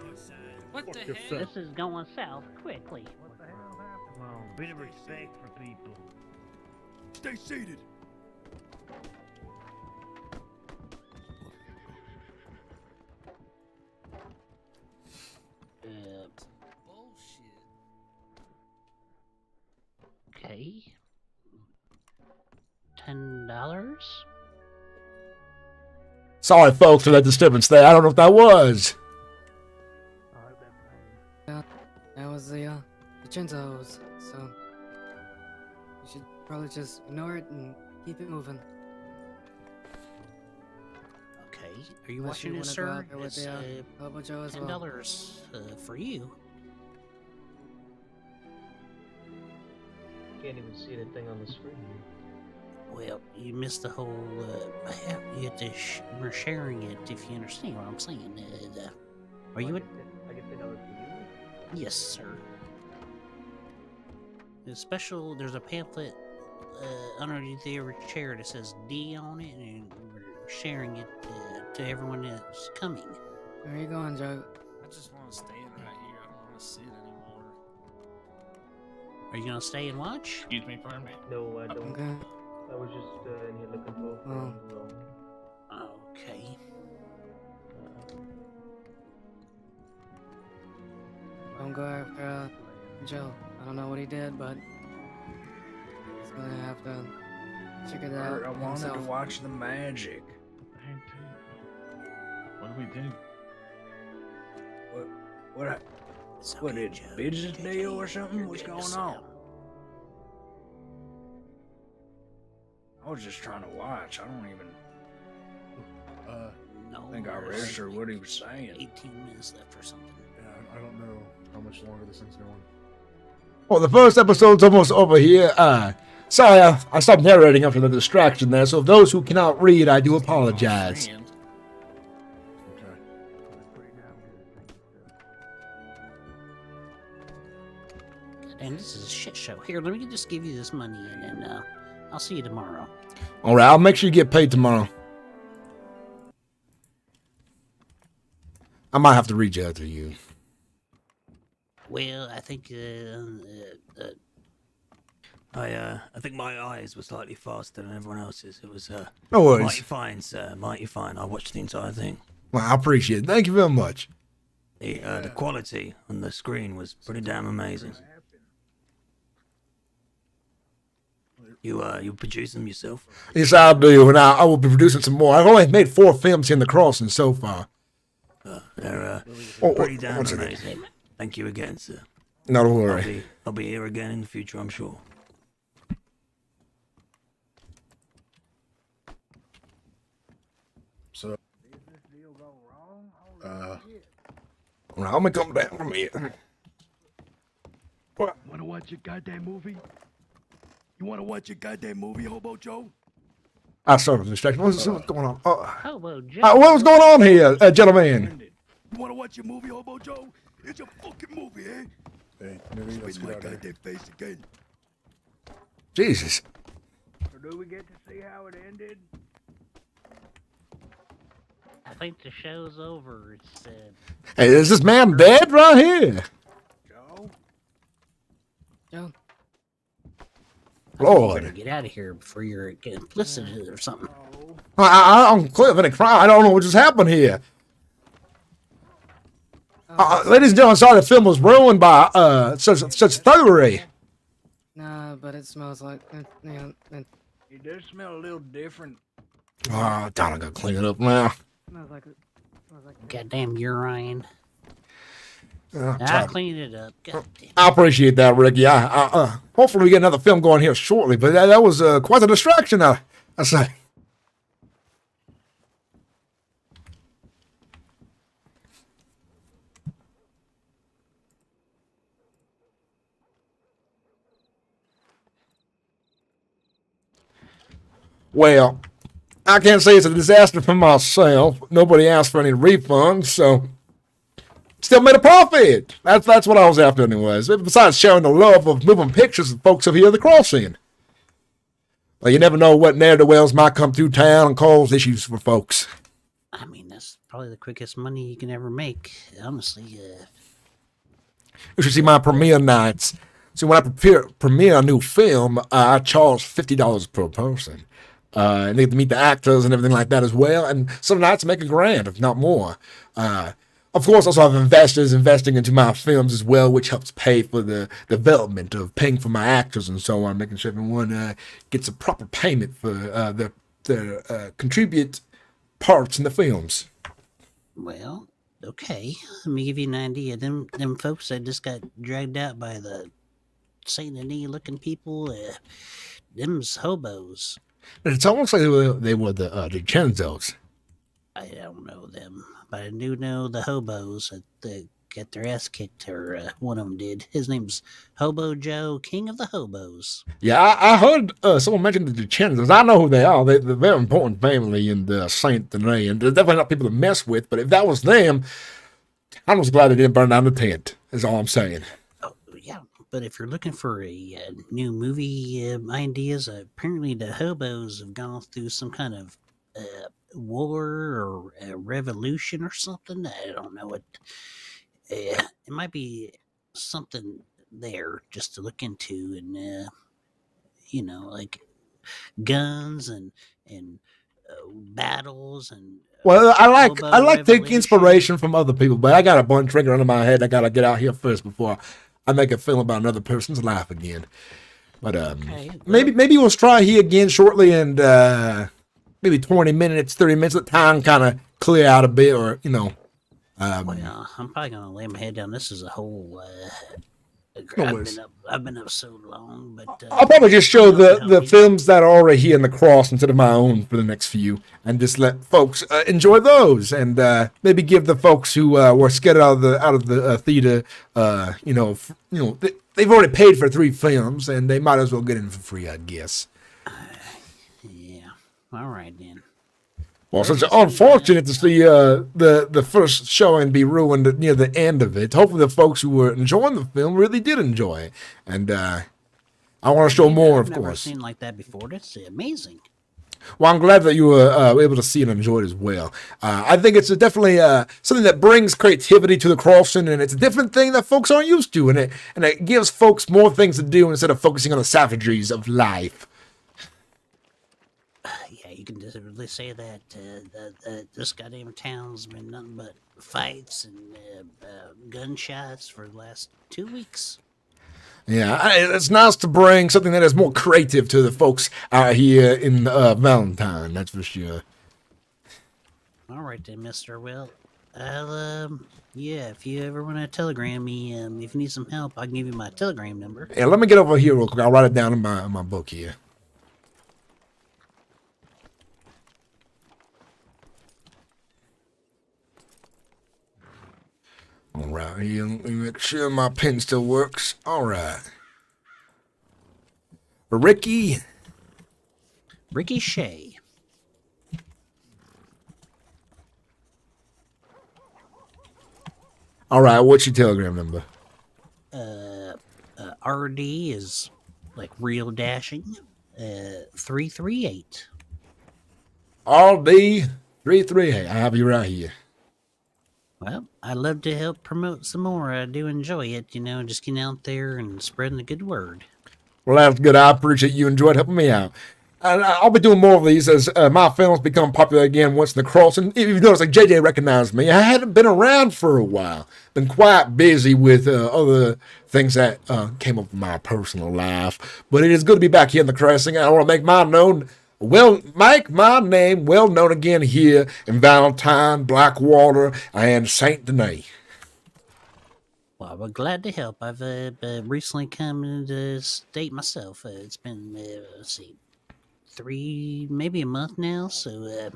What the hell? This is going south quickly. What the hell happened? Come on, bit of respect for people. Stay seated. Bullshit. Okay. $10. Sorry, folks, for that disturbance there. I don't know what that was. That was the Vincenzo's, so you should probably just ignore it and keep it moving. Okay. Are you Unless you watching this, wanna go sir? out there with It's the, Hobo Joe as well. $10 for you. Can't even see anything on the screen. Well, you missed the whole. You have to. We're sharing it if you understand what I'm saying. Are you? I get $10 for you? Yes, sir. There's special. There's a pamphlet underneath the chair that says D on it, and we're sharing it to everyone that's coming. Where are you going, Joe? I just want to stand right here. I don't want to sit anymore. Are you gonna stay and watch? Excuse me, pardon me. No, I don't. Okay. I was just in here looking for Okay. Don't go after Joe. I don't know what he did, but he's gonna have to figure that out I wanted himself. to watch the magic. What do we do? What did business deal or something? What's going on? I was just trying to watch. I don't even No. think I registered what he was saying. 18 minutes left or something. Yeah, I don't know how much longer this thing's going. Well, the first episode's almost over here. Sorry, I stopped narrating after the distraction there, so if those who cannot read, I do apologize. And this is a shit show. Here, let me just give you this money, and then I'll see you tomorrow. All right, I'll make sure you get paid tomorrow. I might have to reach out to you. Well, I think I think my eyes were slightly faster than everyone else's. It was No worries. mighty fine, sir. Mighty fine. I watched the entire thing. Well, I appreciate it. Thank you very much. The quality on the screen was pretty damn amazing. You produce them yourself? Yes, I do, and I will be producing some more. I've only made 4 films in the crossing so far. They're pretty damn amazing. Thank you again, sir. Not a worry. I'll be here again in the future, I'm sure. So, Well, I'm gonna come down from here. Wanna watch your goddamn movie? You wanna watch your goddamn movie, Hobo Joe? I started the distraction. What's going on? Hobo Joe. What was going on here, gentlemen? You wanna watch your movie, Hobo Joe? It's your fucking movie, eh? hey, maybe let's Spit get my out of here. goddamn face again. Jesus. So do we get to see how it ended? I think the show's over. It's Hey, is this man dead right here? Joe? Lord. better get out of here before you're getting implicit or something. I'm clear of any crime. I don't know what just happened here. Ladies and gentlemen, sorry the film was ruined by such thuggery. Nah, but it smells like It does smell a little different. Oh, damn, I gotta clean it up now. smells like Goddamn urine. I'll I'll clean it up. God damn. I appreciate that, Ricky. Hopefully we get another film going here shortly, but that was quite a distraction, I say. Well, I can't say it's a disaster for myself. Nobody asked for any refunds, so still made a profit. That's what I was after anyways. Besides sharing the love of moving pictures with folks over here at the crossing. Well, you never know what ne'er-do-wells might come through town and cause issues for folks. I mean, that's probably the quickest money you can ever make. Honestly, You should see my premiere nights. See, when I premiere a new film, I charge $50 per person. And they get to meet the actors and everything like that as well. And some nights make $1,000, if not more. Of course, also have investors investing into my films as well, which helps pay for the development of paying for my actors and so on, making sure everyone gets a proper payment for their contribute parts in the films. well, okay. Let me give you an idea. Them folks that just got dragged out by the Saint Denis looking people, them's hobos. It's almost like they were the Genzos. I don't know them, but I do know the hobos that got their ass kicked, or one of them did. His name's Hobo Joe, King of the Hobos. Yeah, I heard someone mention the Genzos. I know who they are. They're a very important family in the Saint Denis, and they're definitely not people to mess with. But if that was them, I'm just glad they didn't burn down the tent. Is all I'm saying. Yeah, but if you're looking for a new movie ideas, apparently the hobos have gone through some kind of war or a revolution or something. I don't know what. It might be something there just to look into, and like guns and battles and. Well, I like taking revelation. inspiration from other people, but I got a bunch trigger under my head. I gotta get out here first before I make a film about another person's life again. But Okay, maybe we'll try here again shortly, and maybe 20 minutes, 30 minutes. Let time kind of clear out a bit, or well, I'm probably gonna lay my head down. This is a whole No I've worries. been up so long, but I'll probably just show the films that are already here in the cross instead of my own for the next few, and just let folks enjoy those, and maybe give the folks who were scared out of the theater, they've already paid for 3 films, and they might as well get in for free, I guess. yeah. All right then. Well, it's unfortunate to see the first showing be ruined near the end of it. Hopefully, the folks who were enjoying the film really did enjoy it, and I want to show more, of I've never course. seen like that before. That's amazing. Well, I'm glad that you were able to see and enjoy it as well. I think it's definitely something that brings creativity to the crossing, and it's a different thing that folks aren't used to, and it gives folks more things to do instead of focusing on the savageries of life. Yeah, you can just really say that this goddamn town's been nothing but fights and gunshots for the last 2 weeks. Yeah, it's nice to bring something that is more creative to the folks out here in Valentine, that's for sure. All right then, Mister. Well, I'll yeah. If you ever want to telegram me, if you need some help, I can give you my telegram number. Yeah, let me get over here real quick. I'll write it down in my book here. All right, here, let me make sure my pen still works. All right. Ricky Shea. All right, what's your telegram number? RD is like real dashing. 338. RD 338. I have you right here. Well, I'd love to help promote some more. I do enjoy it, just getting out there and spreading the good word. Well, that's good. I appreciate you enjoyed helping me out. And I'll be doing more of these as my films become popular again once in the crossing. If you notice, like JJ recognized me. I hadn't been around for a while. Been quite busy with other things that came up in my personal life. But it is good to be back here in the crossing. I want to make my name well known again here in Valentine, Blackwater, and Saint Denis. Well, I'm glad to help. I've recently come into state myself. It's been, let's see, 3, maybe a month now. So,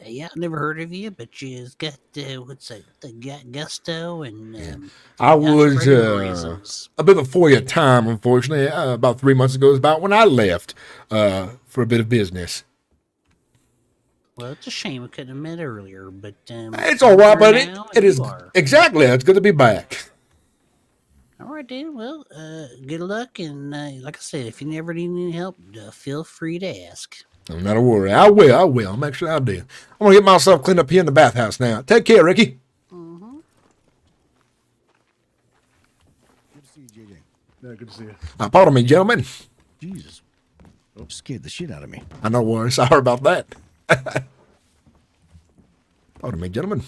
yeah, I've never heard of you, but you've got, got gusto and... I was a bit before your time, unfortunately. About 3 months ago is about when I left for a bit of business. Well, it's a shame we couldn't have met earlier, but... it's all right, but it is... Exactly, it's good to be back. All right, dude. Well, good luck, and like I said, if you never need any help, feel free to ask. Not a worry. I will. I'll make sure I do. I'm going to get myself cleaned up here in the bathhouse now. Take care, Ricky. Mm-hmm. Good to see you, JJ. Yeah, good to see you. Pardon me, gentlemen. Jesus. Scared the shit out of me. I know worry. Sorry about that. Pardon me, gentlemen.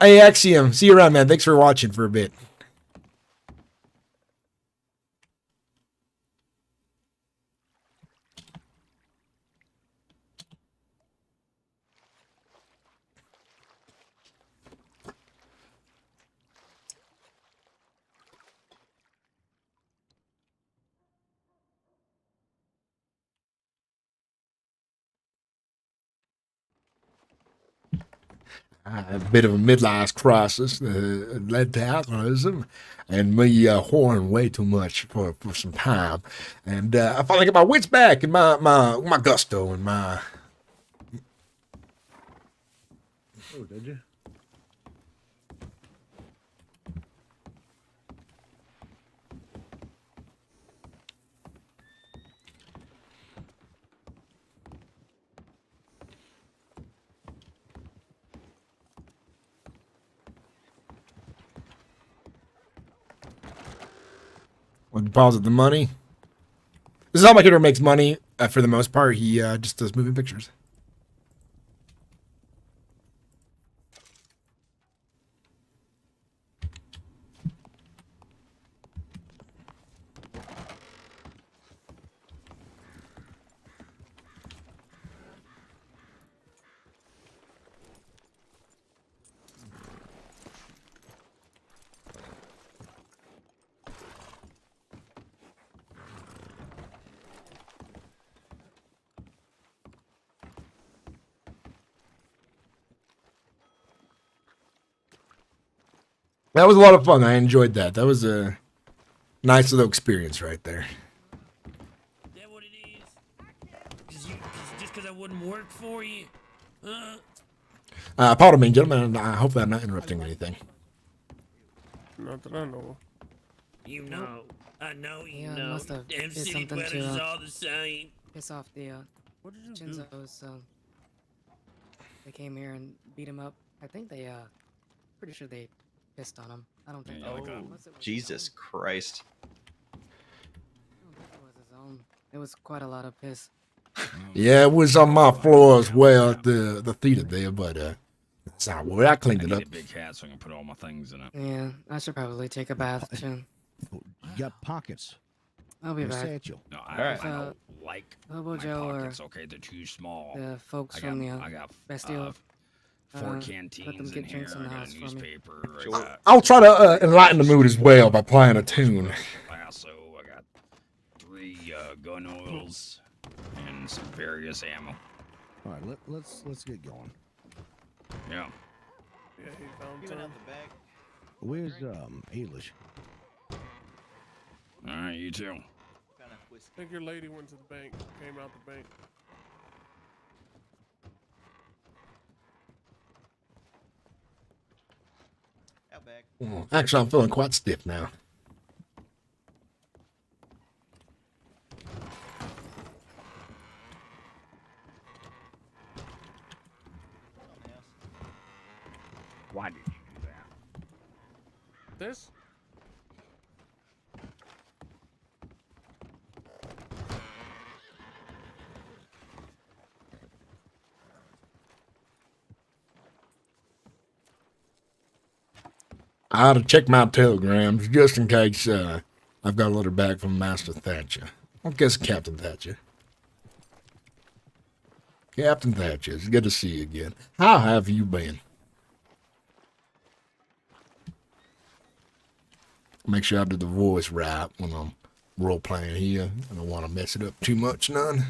Hey, Axiom. See you around, man. Thanks for watching for a bit. A bit of a midlife crisis led to alcoholism and me whoring way too much for some time. And I finally got my wits back and my gusto and my... Oh, did you? When deposit the money. This is how my character makes money. For the most part, he just does moving pictures. That was a lot of fun. I enjoyed that. That was a nice little experience right there. Is that what it is? Just because I wouldn't work for you? Pardon me, gentlemen. I hope I'm not interrupting anything. Not that I know. You know. I know you Yeah, know. must have Damn did city something dwellers to is all the same. piss off the What did you do? Chinzos. They came here and beat him up. I think they pretty sure they pissed on him. I don't think. Yeah, like unless it was Jesus Christ. I don't think it was his own. It was quite a lot of piss. Yeah, it was on my floor as well at the theater there, but it's not where I cleaned it I up. need a big hat so I can put all my things in it. Yeah, I should probably take a bath too. You got pockets. I'll be back. Satchel. No, All right. I don't like Hobo my Joe pockets. or Okay, they're too small. the folks I from the got Bastille. 4 let them canteens get in here. drinks in the I got house a for me. newspaper. I got I'll try to enlighten the mood as well by playing a tune. lasso. I got 3 gun oils and some various ammo. All right, let's get going. Yeah. Yeah, he found some. Where's Eilish? All right, you too. I think your lady went to the bank, came out the bank. Actually, I'm feeling quite stiff now. Why did you do that? This? I ought to check my telegrams just in case I've got a letter back from Master Thatcher. I guess Captain Thatcher. Captain Thatcher, it's good to see you again. How have you been? Make sure I do the voice right when I'm role playing here. I don't want to mess it up too much, none.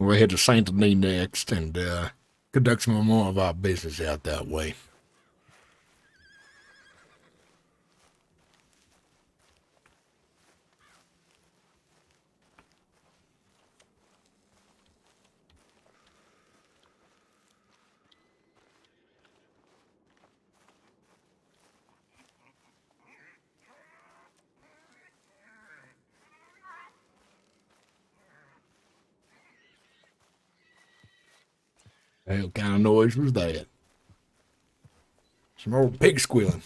We'll head to Saint Denis next and conduct some more of our business out that way. What kind of noise was that? Some old pig squealing.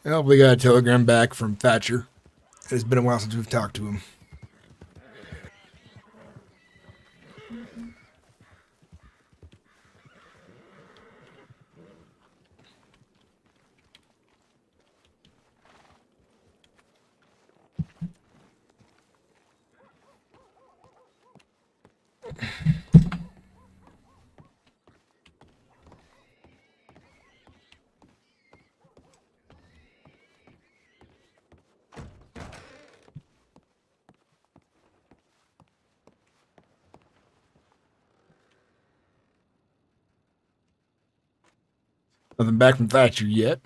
Well, we got a telegram back from Thatcher. It's been a while since we've talked to him. Nothing back from Thatcher yet.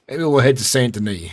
Maybe we'll head to Saint Denis.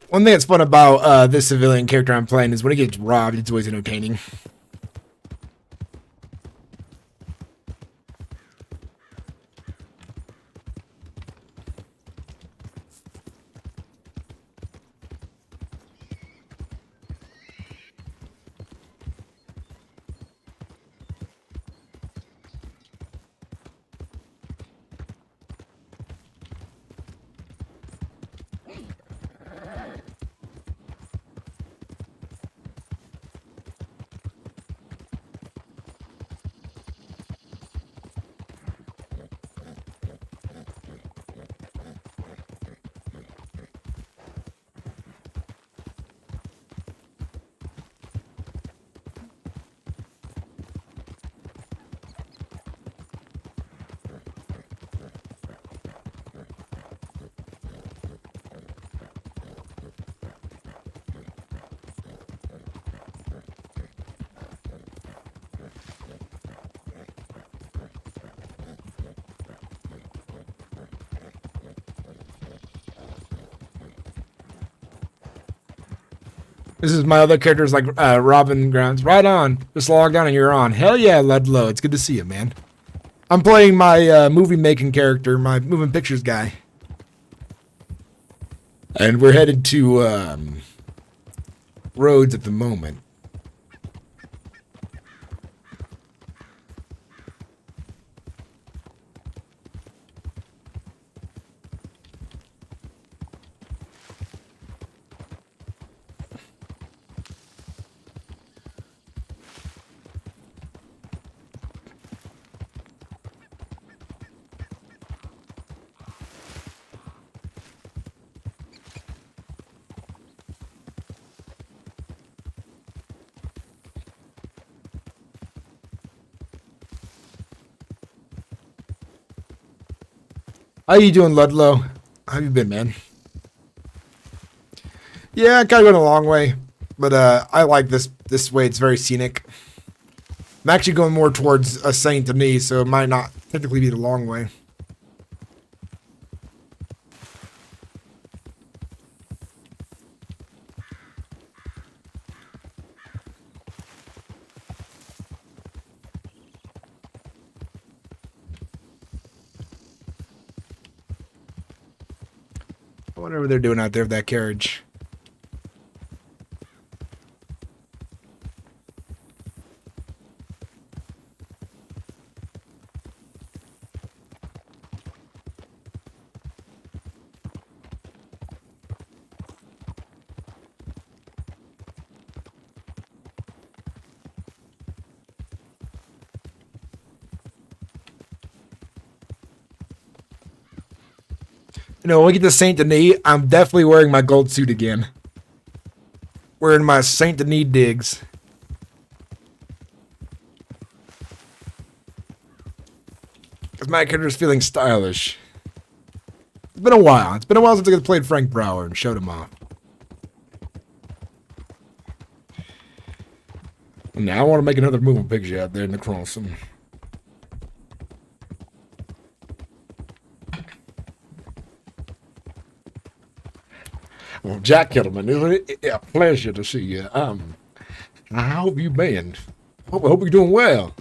One thing that's fun about this civilian character I'm playing is when he gets robbed, it's always entertaining. This is my other characters like Robin Grounds. Right on. Just log on and you're on. Hell yeah, Ludlow. It's good to see you, man. I'm playing my movie making character, my moving pictures guy. And we're headed to Rhodes at the moment. How you doing, Ludlow? How you been, man? Yeah, kind of going a long way, but I like this way. It's very scenic. I'm actually going more towards a Saint Denis, so it might not technically be the long way. Whatever they're doing out there with that carriage. You know, when we get to Saint Denis, I'm definitely wearing my gold suit again. Wearing my Saint Denis digs. Because my character's feeling stylish. It's been a while. It's been a while since I played Frank Brower and showed him off. And now I want to make another moving picture out there in the crossing. Well, Jack Kettleman, isn't it a pleasure to see you? How have you been? I hope you're doing well.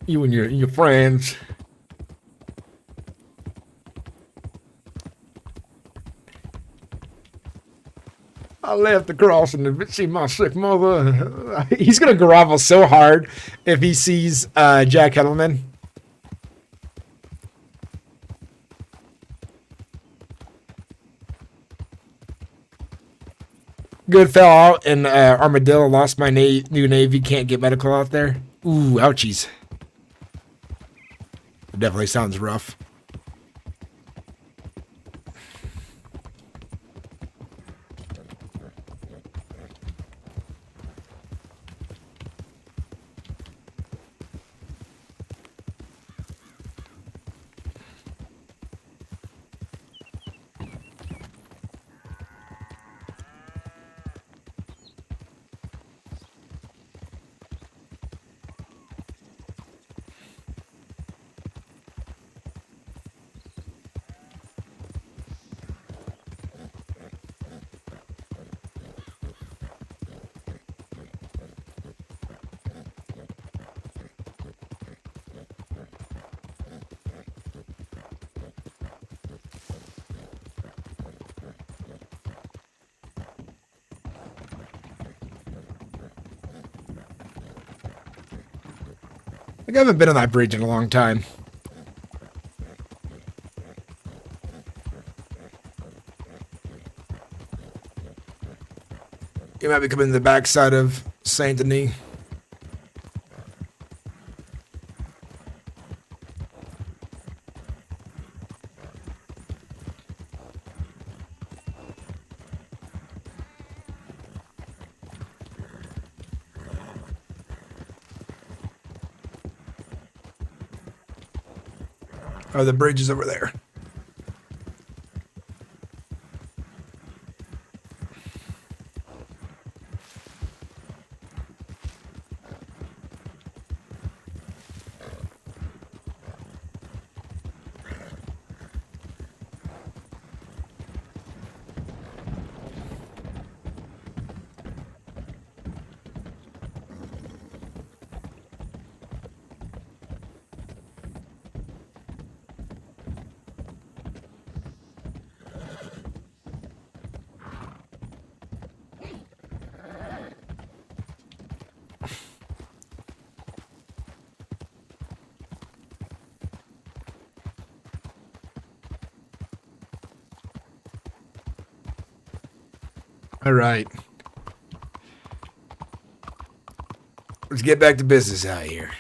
You and your friends. I left the crossing to see my sick mother. He's gonna grovel so hard if he sees Jack Hettleman. Good fell out and Armadillo lost my new navy. Can't get medical out there. Ooh, ouchies. It definitely sounds rough. Like, I haven't been on that bridge in a long time. You might be coming to the backside of Saint Denis. Oh, the bridge is over there. All right. Let's get back to business out here.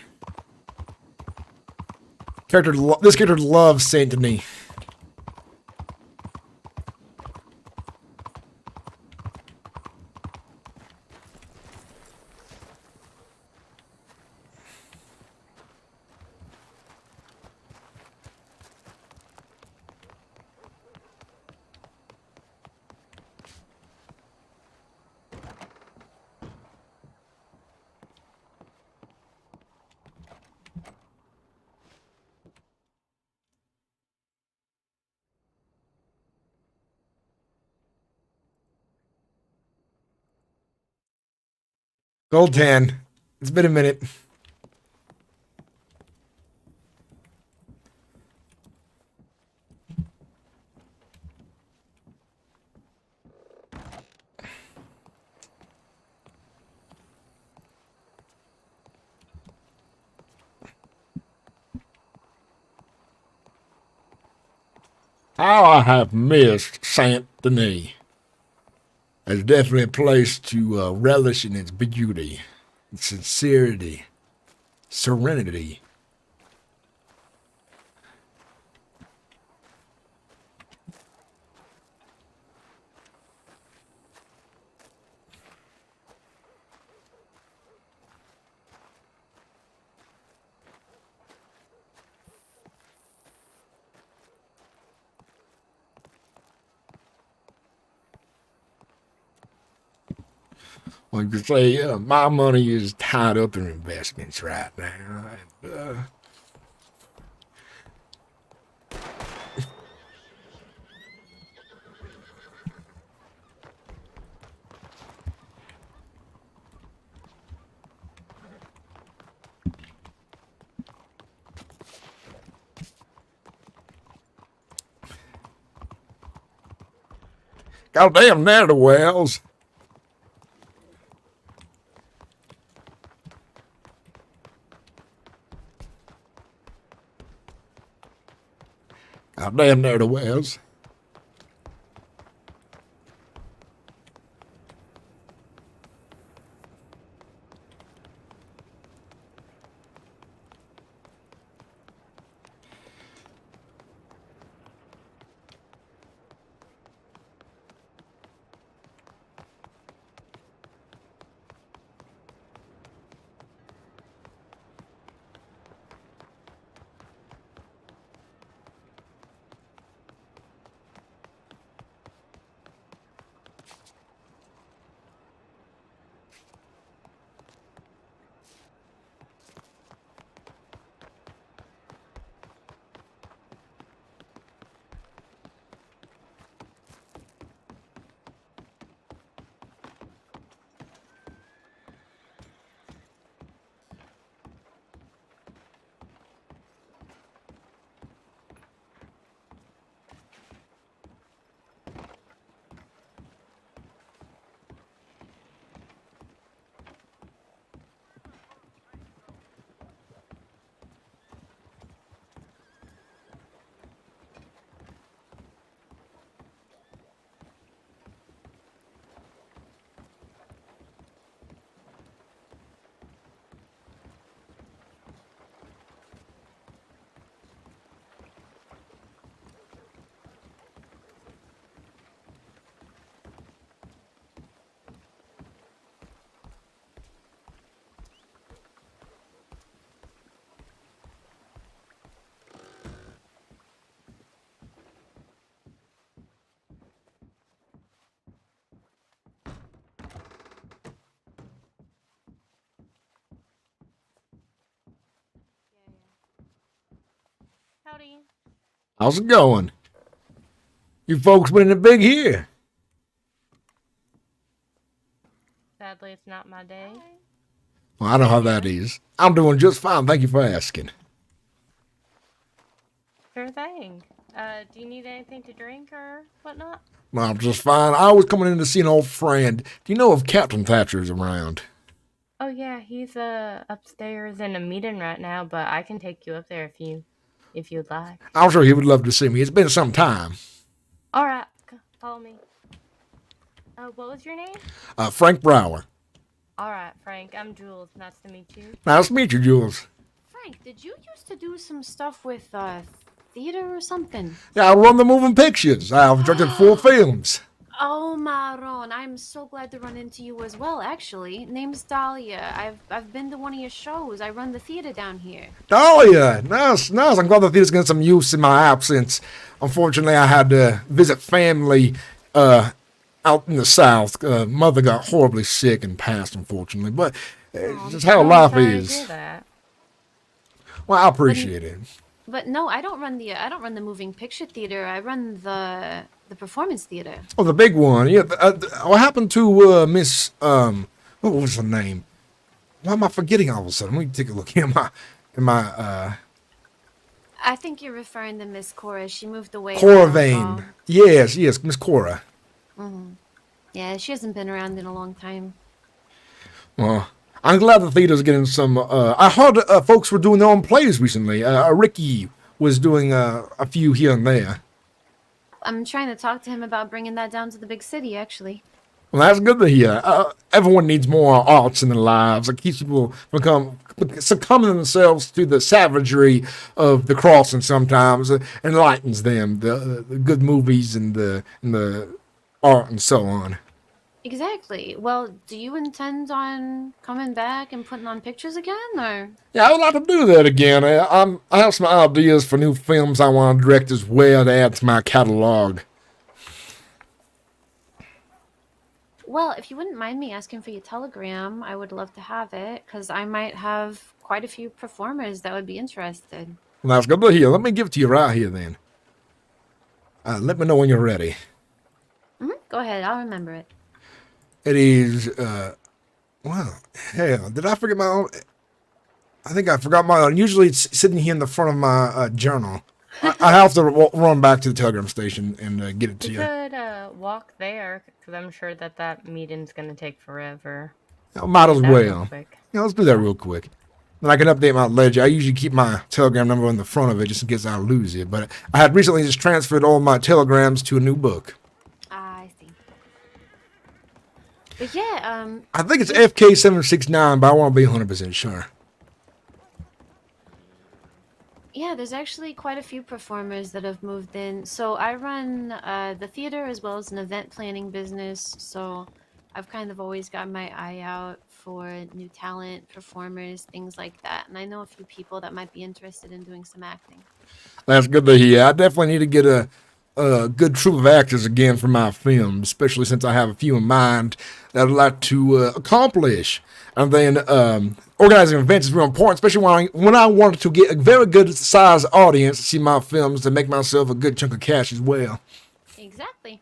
This character loves Saint Denis. Gold tan. It's been a minute. How I have missed Saint Denis. It's definitely a place to relish in its beauty, its sincerity, serenity. Like you say, my money is tied up in investments right now. And, goddamn netherwells. Damn near the Wells. Howdy. How's it going? You folks been in the big here? Sadly, it's not my day. Well, I know how that is. I'm doing just fine. Thank you for asking. Sure thing. Do you need anything to drink or whatnot? Well, I'm just fine. I was coming in to see an old friend. Do you know if Captain Thatcher's around? Oh yeah, he's upstairs in a meeting right now, but I can take you up there if you'd like. I'm sure he would love to see me. It's been some time. All right, follow me. What was your name? Frank Brower. All right, Frank. I'm Jules. Nice to meet you. Nice to meet you, Jules. Frank, did you used to do some stuff with theater or something? Yeah, I run the moving pictures. I've directed 4 films. Oh, Maron, I'm so glad to run into you as well, actually. Name's Dahlia. I've been to one of your shows. I run the theater down here. Dahlia, nice. I'm glad the theater's getting some use in my absence. Unfortunately, I had to visit family out in the South. Mother got horribly sick and passed, unfortunately. But it's just how life is. Well, I appreciate it. But no, I don't run the moving picture theater. I run the performance theater. Oh, the big one. Yeah. What happened to Miss what was her name? Why am I forgetting all of a sudden? Let me take a look here. In my I think you're referring to Miss Cora. She moved away. Cora Vane. Yes, Miss Cora. Mm-hmm. Yeah, she hasn't been around in a long time. Well, I'm glad the theater's getting some. I heard folks were doing their own plays recently. Ricky was doing a few here and there. I'm trying to talk to him about bringing that down to the big city, actually. Well, that's good to hear. Everyone needs more arts in their lives. It keeps people succumbing themselves to the savagery of the crossing sometimes. Enlightens them. The good movies and the art and so on. Exactly. Well, do you intend on coming back and putting on pictures again, or? Yeah, I would like to do that again. I have some ideas for new films I want to direct as well to add to my catalog. Well, if you wouldn't mind me asking for your telegram, I would love to have it, because I might have quite a few performers that would be interested. Well, that's good to hear. Let me give it to you right here then. Let me know when you're ready. Go ahead, I'll remember it. It is, well, hell, did I forget my own? I think I forgot my own. Usually it's sitting here in the front of my journal. I have to run back to the telegram station and get it to you. You could walk there, because I'm sure that meeting's going to take forever. Might as That real well. quick. Yeah, let's do that real quick. then I can update my ledger. I usually keep my Telegram number on the front of it just in case I lose it. But I had recently just transferred all my telegrams to a new book. I see. But yeah, I think it's FK769, but I want to be 100% sure. yeah, there's actually quite a few performers that have moved in. So I run the theater as well as an event planning business. So I've kind of always got my eye out for new talent, performers, things like that. And I know a few people that might be interested in doing some acting. That's good to hear. I definitely need to get a good troupe of actors again for my film, especially since I have a few in mind that I'd like to accomplish. And then organizing events is real important, especially when I wanted to get a very good size audience to see my films to make myself a good chunk of cash as well. Exactly.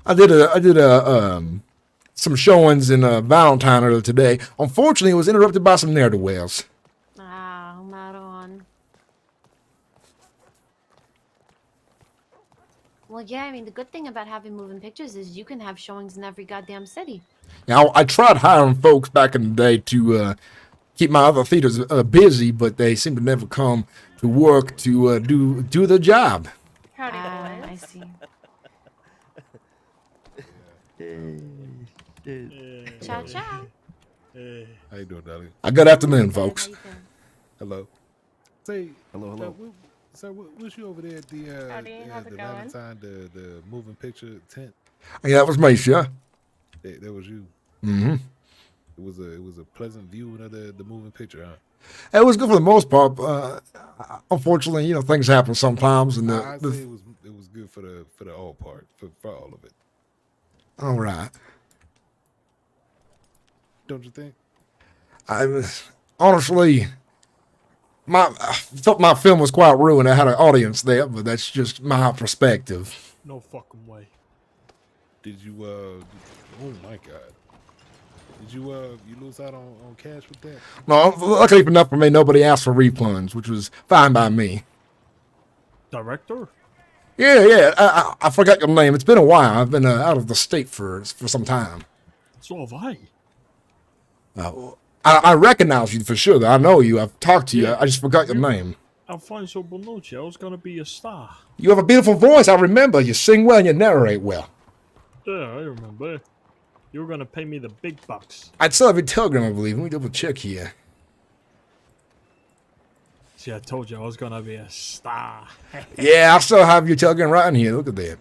I did some showings in Valentine earlier today. Unfortunately, it was interrupted by some ne'er-do-wells. Ah, maroon. Well, yeah, I mean, the good thing about having moving pictures is you can have showings in every goddamn city. Now, I tried hiring folks back in the day to keep my other theaters busy, but they seem to never come to work to do the job. Howdy, boys. I see. Ciao, ciao. How you doing, darling? Good afternoon, folks. Hello. Say hello. Sir, was you over there at the Howdy, how's it going? Valentine, the moving picture tent? Yeah, that was me, sure. That was you. Mm-hmm. It was a pleasant viewing of the moving picture, huh? It was good for the most part. Unfortunately, things happen sometimes, and I'd say it was good for the all part, for all of it. All right. Don't you think? I was honestly, I thought my film was quite ruined. I had an audience there, but that's just my perspective. No fucking way. Did you oh my god. Did you lose out on cash with that? No, luckily enough for me, nobody asked for refunds, which was fine by me. Director? Yeah. I forgot your name. It's been a while. I've been out of the state for some time. So have I. I recognize you for sure. Though. I know you. I've talked to you. I just forgot your name. Alfonso Bonucci. I was gonna be a star. You have a beautiful voice. I remember. You sing well and you narrate well. Yeah, I remember. You were gonna pay me the big bucks. I'd still have your telegram, I believe. Let me double check here. See, I told you I was gonna be a star. Yeah, I still have your telegram right in here. Look at that.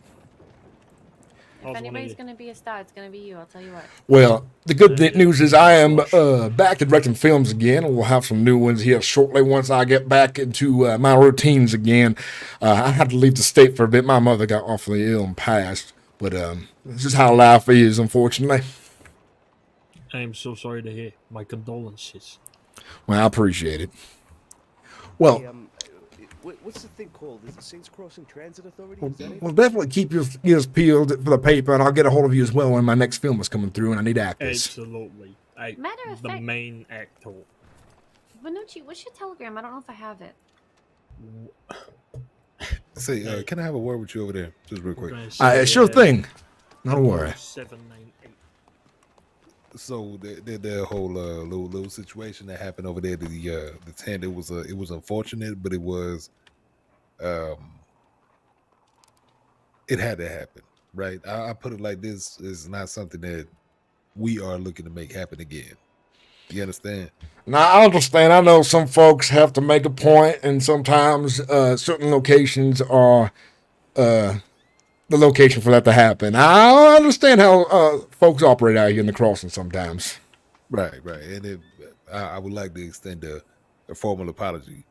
If anybody's going to be a star, it's going to be you, I'll tell you what. Well, the good news is I am back to directing films again, and we'll have some new ones here shortly once I get back into my routines again. I had to leave the state for a bit. My mother got awfully ill and passed, but this is how life is, unfortunately. I am so sorry to hear. My condolences. Well, I appreciate it. Well, Hey, what's the thing called? Is it Saints Crossing Transit Authority? Is that it? well, definitely keep your ears peeled for the paper, and I'll get a hold of you as well when my next film is coming through, and I need actors. Absolutely. Matter of the fact- main actor. Bonucci, what's your telegram? I don't know if I have it. Say, can I have a word with you over there, just real quick? Sure thing. Not a worry. 798. So the whole little situation that happened over there at the tent, it was unfortunate, but it was it had to happen, right? I put it like this: is not something that we are looking to make happen again. You understand? Now, I understand. I know some folks have to make a point, and sometimes certain locations are the location for that to happen. I understand how folks operate out here in the crossing sometimes. Right. And I would like to extend a formal apology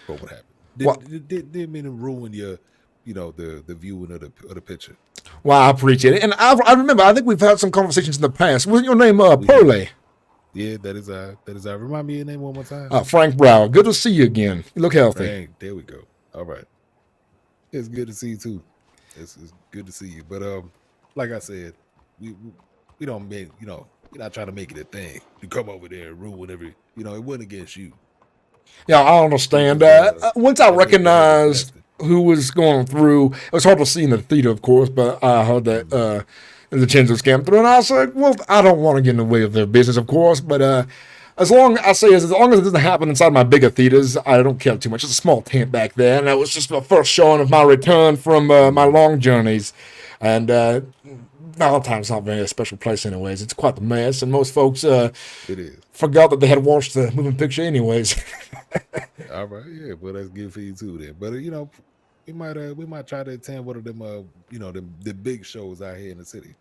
for what happened. Didn't mean to ruin your, the viewing of the picture. Well, I appreciate it. And I remember, I think we've had some conversations in the past. Wasn't your name Pearly? Yeah, that is I. Remind me your name one more time. Frank Brower. Good to see you again. You look healthy. Frank, there we go. All right. It's good to see you too. It's good to see you. But like I said, we don't make, we're not trying to make it a thing. You come over there and ruin every, it wasn't against you. Yeah, I understand. Once I recognized who was going through, it was hard to see in the theater, of course, but I heard that the Chinzos came through, and I was like, well, I don't want to get in the way of their business, of course, but as long as it doesn't happen inside my bigger theaters, I don't care too much. It's a small tent back there, and that was just the first showing of my return from my long journeys. And Valentine's not really a special place, anyways. It's quite the mess, and most folks It is. forgot that they had watched the moving picture, anyways. All right, yeah, well that's good for you too then. But we might try to attend one of them the big shows out here in the city.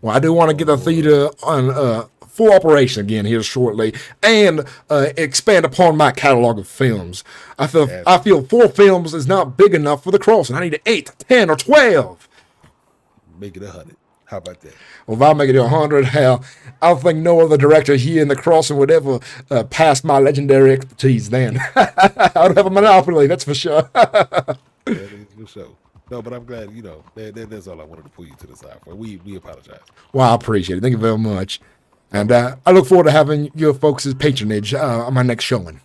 Well, I do want to get the theater on full operation again here shortly, and expand upon my catalog of films. I feel 4 films is not big enough for the crossing. I need 8, 10, or 12. Make it 100. How about that? Well, if I make it to 100, hell, I don't think no other director here in the crossing would ever pass my legendary expertise. Then I would have a monopoly. That's for sure. That is for sure. No, but I'm glad, that's all I wanted to pull you to the side for. We apologize. Well, I appreciate it. Thank you very much. And I look forward to having your folks' patronage on my next showing.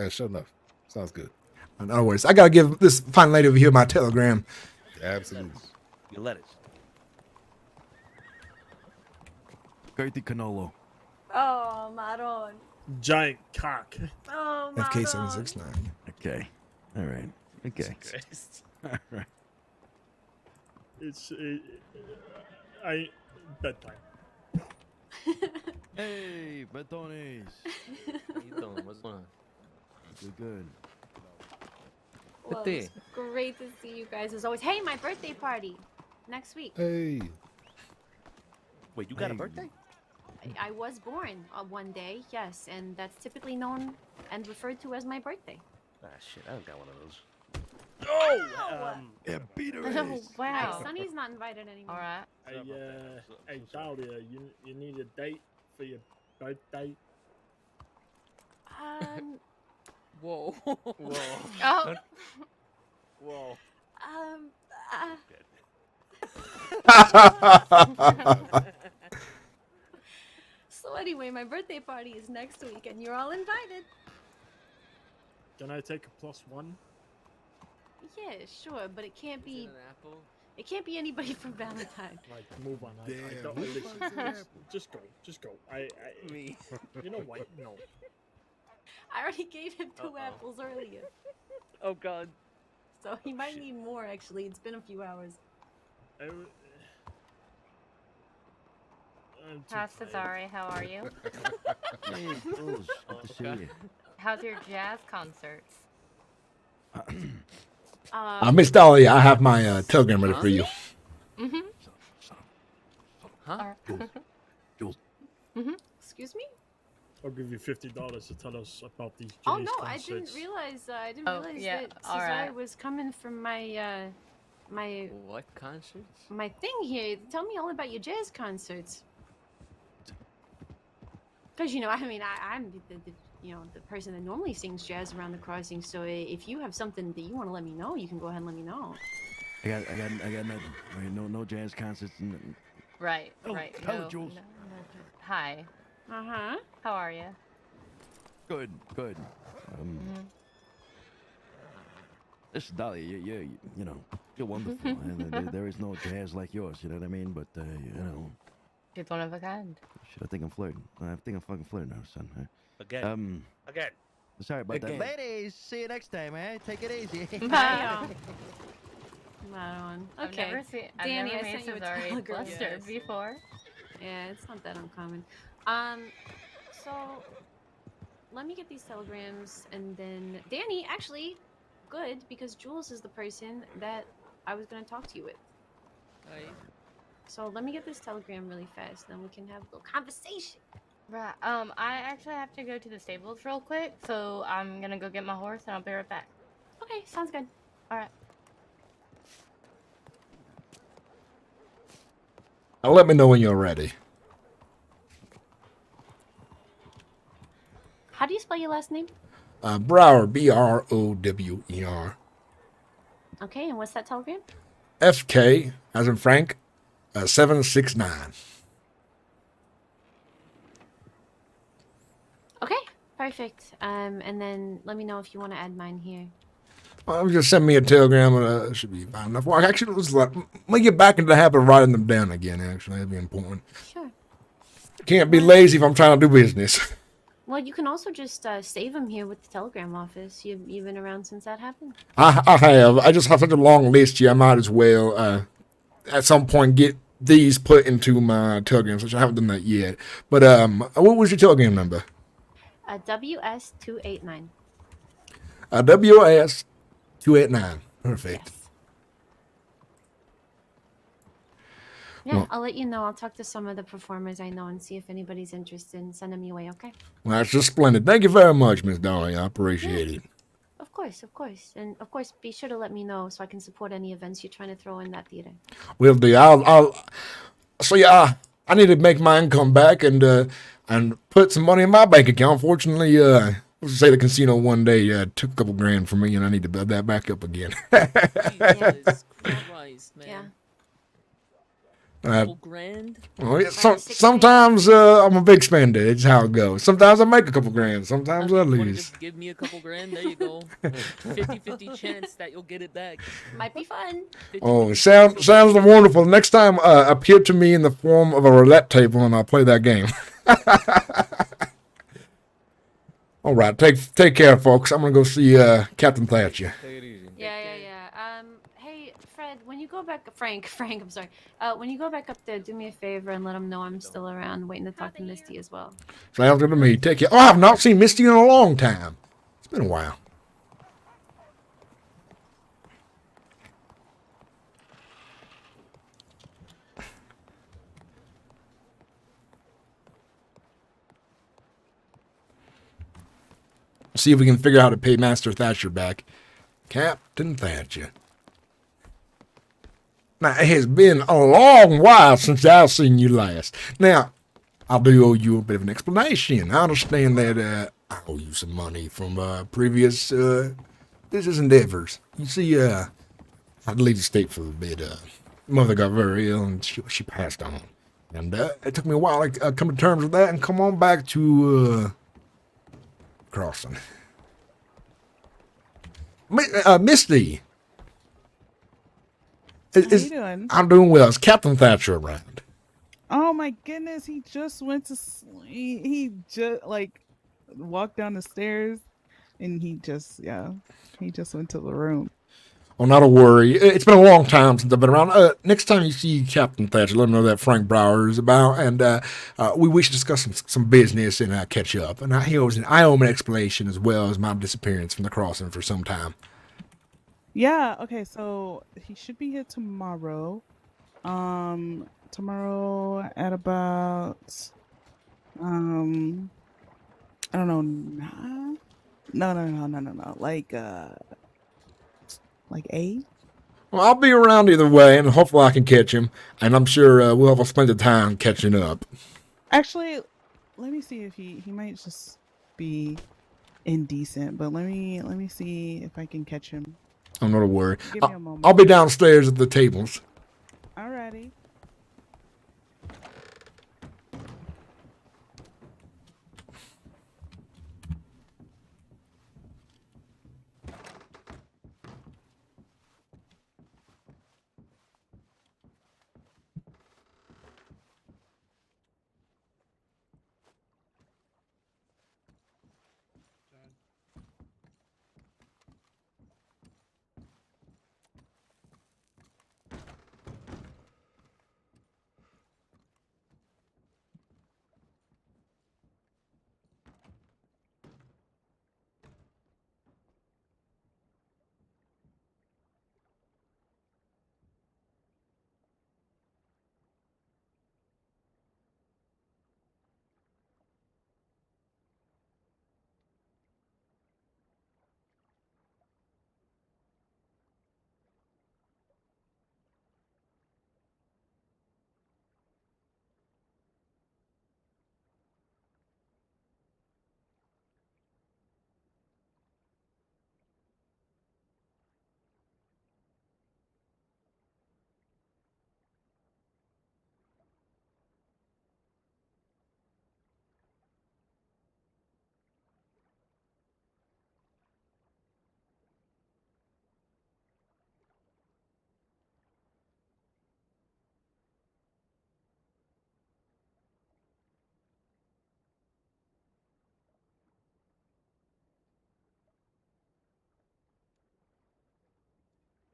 Sure enough. Sounds good. No worries. I got to give this fine lady over here my telegram. Absolutely. Your letters. Gertie Canolo. Oh, Maron. Giant cock. Oh, FK769. Okay. All right. Okay. All right. It's bedtime. Hey, Betones. How you doing? What's going on? Good. Well, it's great to see you guys as always. Hey, my birthday party next week. Hey. Wait, you got a birthday? I was born on one day, yes, and that's typically known and referred to as my birthday. Ah, shit, I don't got one of those. Yeah, Peter Oh, is. wow. Sonny's not invited anymore. All right. Hey, Dahlia, you need a date for your birthday? Whoa. Whoa. Oh. Whoa. So anyway, my birthday party is next week, and you're all invited. Can I take a +1? Yeah, sure, but it can't be. An apple? It can't be anybody from Valentine. Like, move on. I Damn, don't who listen. wants an apple? Just go. Me. You know what? No. I already gave him 2 apples earlier, Oh god. so he might need more. Actually, it's been a few hours. I'm too Hi, tired. Cesare. How are you? Hey, Jules. Good to see you. How's your jazz concerts? Miss Dahlia, I have my telegram ready for you. Mm-hmm. Huh? Jules. Mm-hmm. Excuse me? I'll give you $50 to tell us about these. Oh Jay's no, I concerts. didn't realize. Oh, yeah, that all Cesare right. was coming from my my What concerts? my thing here. Tell me all about your jazz concerts. Because I'm the person that normally sings jazz around the crossing. So if you have something that you want to let me know, you can go ahead and let me know. I got nothing. Right, no jazz concerts. And Right, Oh, right. hello, No, Jules. no. Hi. Uh-huh. How are you? good. Listen, Dolly, you're wonderful. And there is no jazz like yours. You know what I mean? But She's one of a kind. shit, I think I'm flirting. I think I'm fucking flirting now, son. Again. Again. Sorry about Again. that. Ladies, see you next time, eh? Take it easy. Bye. Maron. I've Okay. I've Danny, never I made sent you a Cesare telegram. flustered before. Yeah, it's not that uncommon. So let me get these telegrams, and then Danny, actually, good, because Jules is the person that I was gonna talk to you with. So let me get this telegram really fast, then we can have a little conversation. Right. I actually have to go to the stables real quick, so I'm gonna go get my horse, and I'll be right back. Okay, sounds good. All right. Let me know when you're ready. How do you spell your last name? Brower, Brower. Okay, and what's that telegram? FK, as in Frank, 769. Okay, perfect. And then let me know if you want to add mine here. Well, just send me a telegram and should be fine enough. Well, actually, let me get back into the habit of writing them down again, actually. That'd be important. Sure. Can't be lazy if I'm trying to do business. Well, you can also just save them here with the telegram office. You've been around since that happened. I have. I just have such a long list here. I might as well at some point get these put into my telegrams, which I haven't done that yet. But what was your telegram number? WS289. WS 289. Perfect. Yeah, Well, I'll let you know. I'll talk to some of the performers I know and see if anybody's interested and send them your way, okay? well, that's just splendid. Thank you very much, Miss Dolly. I appreciate it. Of course, of course. And of course, be sure to let me know so I can support any events you're trying to throw in that theater. Will do. I'll. So yeah, I need to make my income back and put some money in my bank account. Unfortunately, let's say the casino one day took a couple grand from me, and I need to build that back up again. Jesus Christ, man. Yeah. Couple grand? Well, yeah, sometimes I'm a big spender. It's how it goes. Sometimes I make a couple grand. Sometimes I You wanna lose. just give me a couple grand? There you go. 50-50 chance that you'll get it back. Might be fun. Oh, sounds wonderful. Next time, appear to me in the form of a roulette table, and I'll play that game. All right, take care, folks. I'm gonna go see Captain Thatcher. Hey, Fred, when you go back, Frank, I'm sorry. When you go back up there, do me a favor and let them know I'm still around, waiting to talk to Misty as well. Sounds good to me. Take care. Oh, I've not seen Misty in a long time. It's been a while. See if we can figure out how to pay Master Thatcher back. Captain Thatcher. Now, it has been a long while since I've seen you last. Now, I do owe you a bit of an explanation. I understand that I owe you some money from previous business endeavors. You see, I had to leave the state for a bit. Mother got very ill and she passed on. And it took me a while to come to terms with that and come on back to Crossing. Misty. How you doing? I'm doing well. Is Captain Thatcher around? Oh my goodness, he just went to sleep. He just walked down the stairs and he just went to the room. Well, not a worry. It's been a long time since I've been around. Next time you see Captain Thatcher, let him know that Frank Brower is about, and we wish to discuss some business and catch up. And I owe him an explanation as well as my disappearance from the crossing for some time. Yeah, okay, so he should be here tomorrow. Tomorrow at about I don't know, no. Like 8? Well, I'll be around either way, and hopefully I can catch him. And I'm sure we'll have a splendid time catching up. Actually, let me see if he might just be indecent, but let me see if I can catch him. I'm not a worry. Give me a moment. I'll be downstairs at the tables. Alrighty.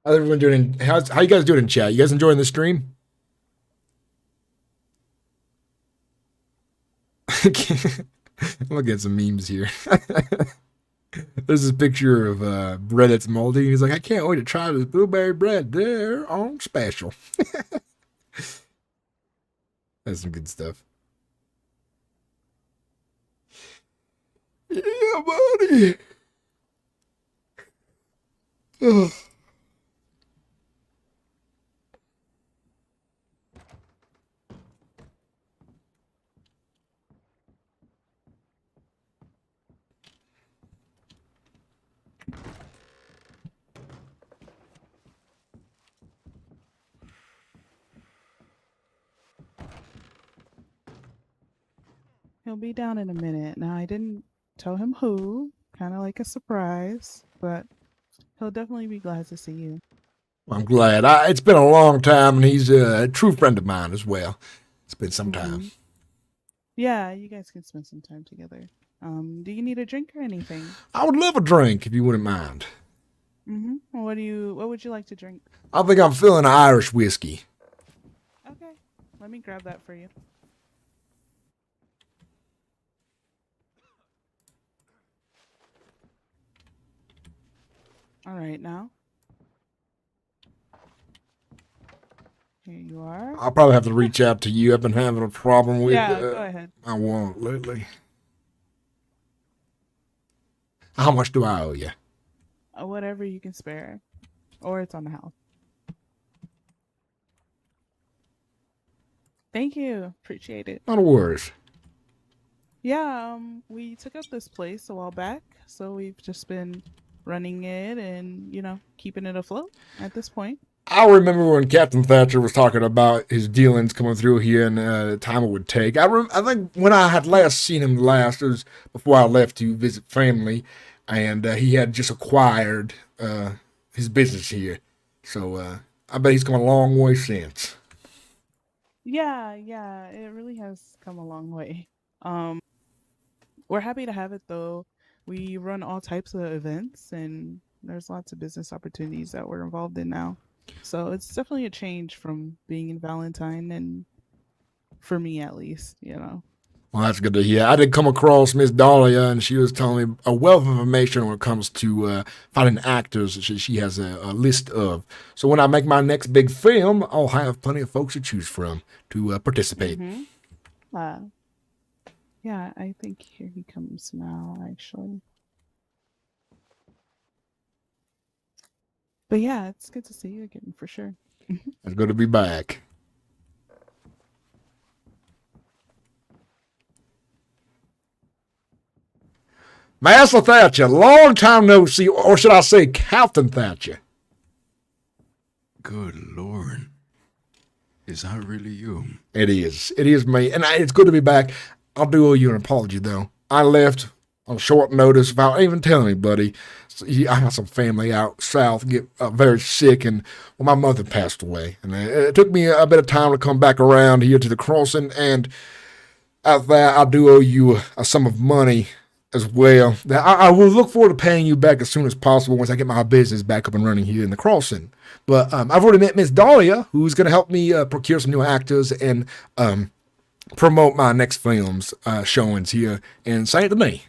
How's everyone doing? How you guys doing in chat? You guys enjoying the stream? Look at some memes here. There's this picture of bread that's moldy. He's like, I can't wait to try this blueberry bread. They're on special. That's some good stuff. Yeah, buddy. Ugh. He'll be down in a minute. Now, I didn't tell him who, kind of like a surprise, but he'll definitely be glad to see you. I'm glad. It's been a long time, and he's a true friend of mine as well. It's been some time. Yeah, you guys can spend some time together. Do you need a drink or anything? I would love a drink if you wouldn't mind. What would you like to drink? I think I'm feeling an Irish whiskey. Okay, let me grab that for you. All right, now. Here you are. I'll probably have to reach out to you. I've been having a problem with go ahead. I won't lately. How much do I owe you? Whatever you can spare. Or it's on the house. Thank you. Appreciate it. Not a worries. Yeah, we took up this place a while back, so we've just been running it and, keeping it afloat at this point. I remember when Captain Thatcher was talking about his dealings coming through here and the time it would take. I think when I had last seen him it was before I left to visit family, and he had just acquired his business here. So I bet he's come a long way since. Yeah, it really has come a long way. We're happy to have it, though. We run all types of events, and there's lots of business opportunities that we're involved in now. So it's definitely a change from being in Valentine, and for me at least, Well, that's good to hear. I did come across Miss Dahlia, and she was telling me a wealth of information when it comes to finding actors that she has a list of. So when I make my next big film, I'll have plenty of folks to choose from to participate. Yeah, I think here he comes now, actually. But yeah, it's good to see you again, for sure. It's good to be back. Master Thatcher, long time no see, or should I say Captain Thatcher? Good Lord. Is that really you? It is. It is me. And it's good to be back. I do owe you an apology, though. I left on short notice without even telling anybody. So, I had some family out south get very sick, and my mother passed away. And it took me a bit of time to come back around here to the crossing, and at that, I do owe you a sum of money as well. I will look forward to paying you back as soon as possible once I get my business back up and running here in the crossing. But I've already met Miss Dahlia, who's going to help me procure some new actors and promote my next film's showings here in Saint Denis.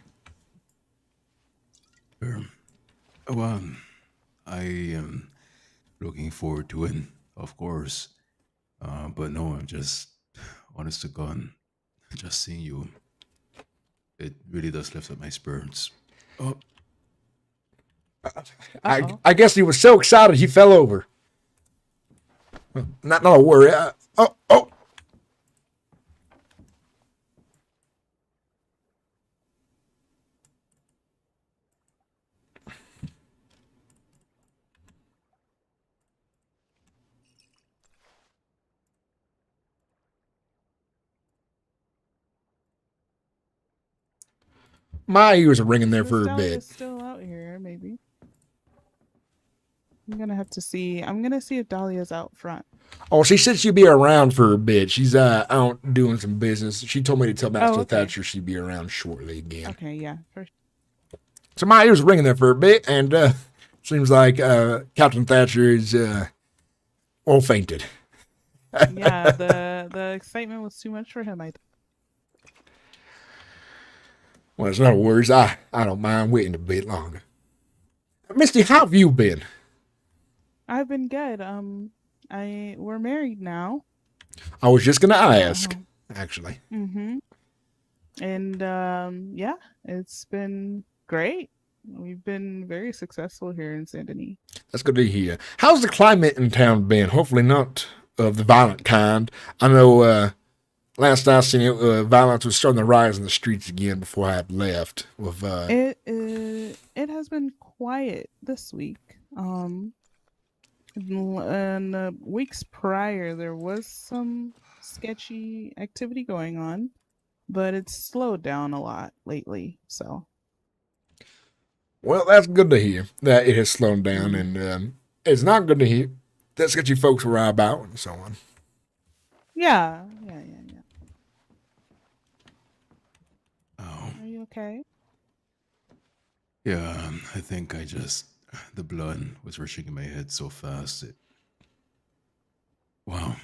Well, I am looking forward to it, of course. But no, I'm just, honest to God, just seeing you, it really does lift up my spirits. Oh. I guess he was so excited he fell over. Not a worry. Oh. My ears are ringing there for a bit. Still out here, maybe. I'm gonna have to see. I'm gonna see if Dahlia's out front. Oh, she said she'd be around for a bit. She's out doing some business. She told me to tell Master Thatcher she'd be around shortly again. Okay, yeah. So my ears are ringing there for a bit, and Seems like Captain Thatcher is all fainted. Yeah, the excitement was too much for him. I think. Well, it's no worries. I don't mind waiting a bit longer. Misty, how have you been? I've been good. We're married now. I was just gonna ask, actually. Mm-hmm. And yeah, it's been great. We've been very successful here in Saint Denis. That's good to hear. How's the climate in town been? Hopefully not of the violent kind. I know last I seen it, violence was starting to rise in the streets again before I had left. With It has been quiet this week. And weeks prior, there was some sketchy activity going on, but it's slowed down a lot lately. So, well, that's good to hear that it has slowed down, and it's not good to hear that sketchy folks were about and so on. yeah. Oh, Are you okay? yeah. I think the blood was rushing in my head so fast. Wow,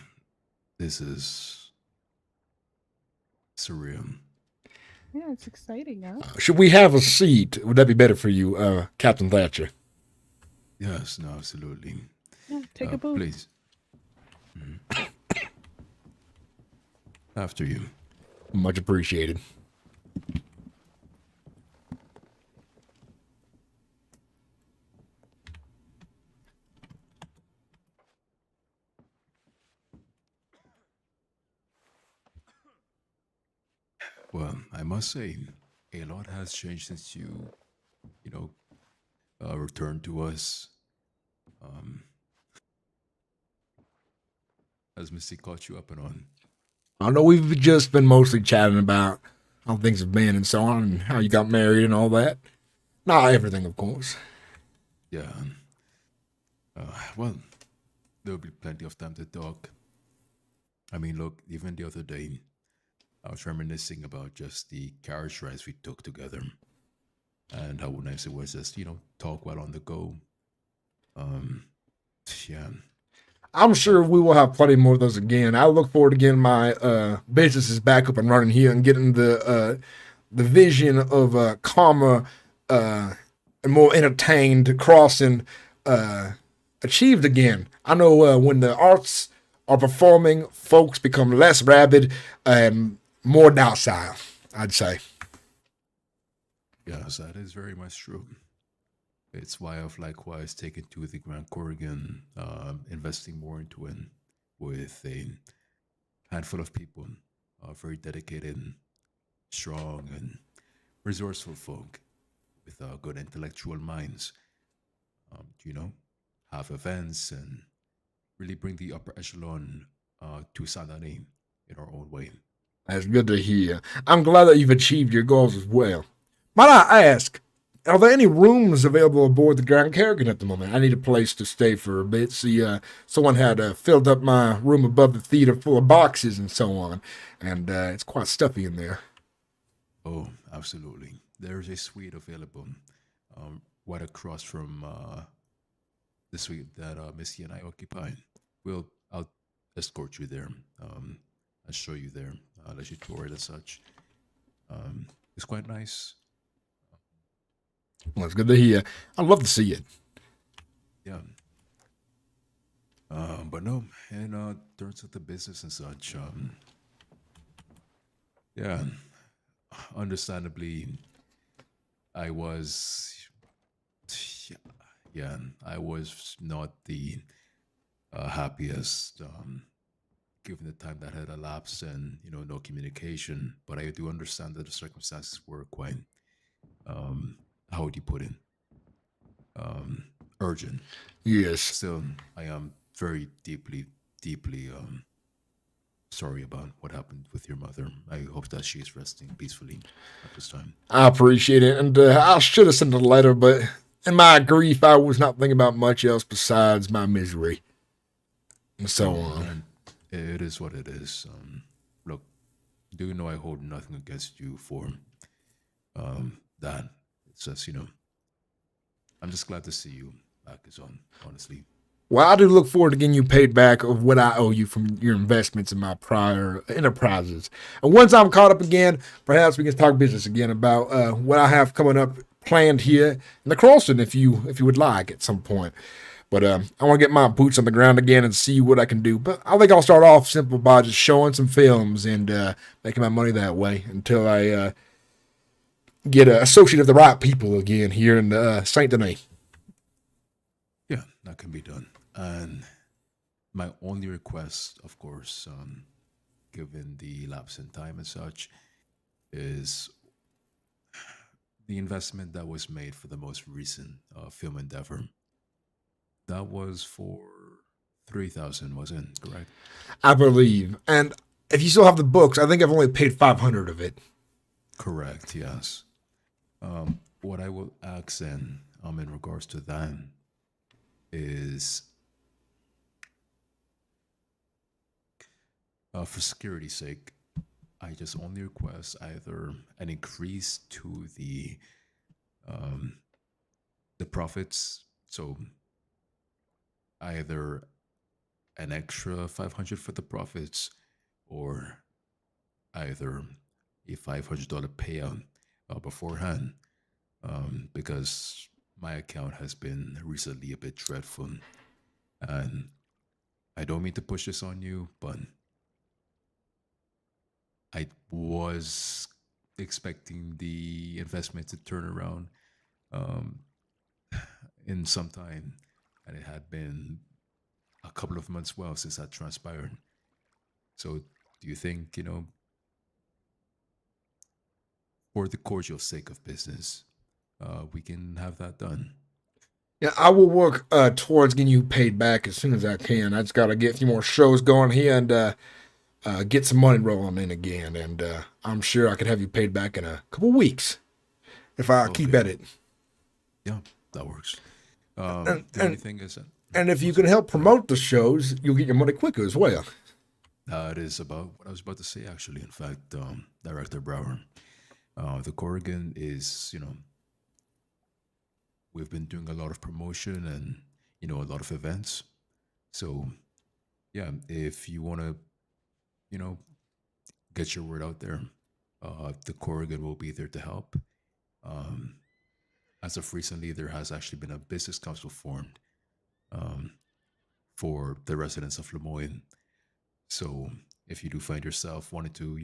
this is surreal. Yeah, it's exciting, huh? Should we have a seat? Would that be better for you, Captain Thatcher? Yes, no, absolutely. Yeah, take a boot. Please. After you. Much appreciated. Well, I must say, a lot has changed since returned to us. Has Missy caught you up and on? I know we've just been mostly chatting about how things have been and so on, and how you got married and all that. Not everything, of course. Yeah. Well, there'll be plenty of time to talk. I mean, look, even the other day, I was reminiscing about just the carriage rides we took together, and how nice it was just talk while on the go. Yeah. I'm sure we will have plenty more of those again. I look forward to getting my businesses back up and running here and getting the vision of calmer and more entertained crossing achieved again. I know when the arts are performing, folks become less rabid and more docile, I'd say. Yes, that is very much true. It's why I've likewise taken to the Grand Corrigan, investing more into it with a handful of people, very dedicated, strong, and resourceful folk with good intellectual minds. Have events and really bring the upper echelon to Saint-Denis in our own way. That's good to hear. I'm glad that you've achieved your goals as well. Might I ask, are there any rooms available aboard the Grand Carrigan at the moment? I need a place to stay for a bit. See, someone had filled up my room above the theater full of boxes and so on, and it's quite stuffy in there. Oh, absolutely. There's a suite available right across from the suite that Missy and I occupy. I'll escort you there. I'll show you there. I'll let you tour it as such. It's quite nice. Well, it's good to hear. I'd love to see it. Yeah. But no, in terms of the business and such, yeah, understandably, I was not the happiest, given the time that had elapsed and no communication. But I do understand that the circumstances were quite, how would you put it, urgent. Yes. Still, I am very deeply sorry about what happened with your mother. I hope that she is resting peacefully at this time. I appreciate it, and I should have sent a letter, but in my grief, I was not thinking about much else besides my misery, and so on. It is what it is. Look, do you know I hold nothing against you for that? It's just I'm just glad to see you back is on, honestly. Well, I do look forward to getting you paid back of what I owe you from your investments in my prior enterprises. And once I'm caught up again, perhaps we can talk business again about what I have coming up planned here in the crossing, if you would like at some point. But I want to get my boots on the ground again and see what I can do. But I think I'll start off simple by just showing some films and making my money that way until I get associated with the right people again here in Saint Denis. Yeah, that can be done. And my only request, of course, given the lapse in time and such, is the investment that was made for the most recent film endeavor. That was for 3,000, wasn't it? Correct? I believe. And if you still have the books, I think I've only paid 500 of it. Correct, yes. What I will ask then, in regards to that, is for security's sake, I just only request either an increase to the profits, so either an extra 500 for the profits, or either a $500 payout beforehand, because my account has been recently a bit dreadful, and I don't mean to push this on you, but I was expecting the investment to turn around in some time, and it had been a couple of months well since that transpired. So do you think, for the cordial sake of business, we can have that done? Yeah, I will work towards getting you paid back as soon as I can. I just got to get a few more shows going here and get some money rolling in again. And I'm sure I could have you paid back in a couple weeks if I keep at it. Yeah, that works. The only thing is that... And if you can help promote the shows, you'll get your money quicker as well. It is about what I was about to say, actually. In fact, Director Brower, the Corrigan is, we've been doing a lot of promotion and, a lot of events. So, yeah, if you want to, get your word out there, the Corrigan will be there to help. As of recently, there has actually been a business council formed for the residents of Lemoyne. So if you do find yourself wanting to,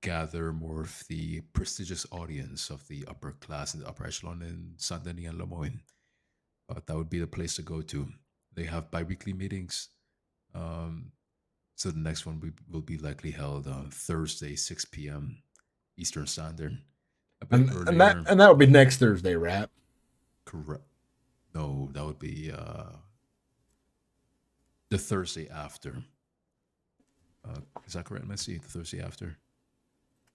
gather more of the prestigious audience of the upper class and the upper echelon in Saint Denis and Lemoyne, that would be the place to go to. They have bi-weekly meetings. So the next one will be likely held on Thursday, 6 p.m. Eastern Standard. And that would be next Thursday, right? Correct. No, that would be the Thursday after. Is that correct, Missy? The Thursday after?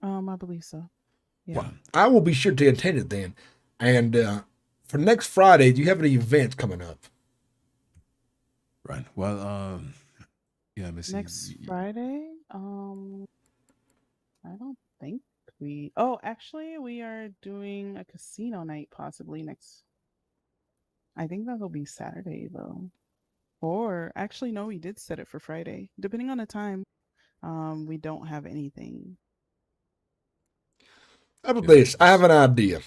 I believe so. Yeah. Well, I will be sure to attend it then. And for next Friday, do you have any events coming up? Right. Well, yeah, Missy. Next Friday? I don't think we... Oh, actually, we are doing a casino night possibly next... I think that'll be Saturday, though. Or, actually, no, we did set it for Friday. Depending on the time, we don't have anything. How about this? I have an idea.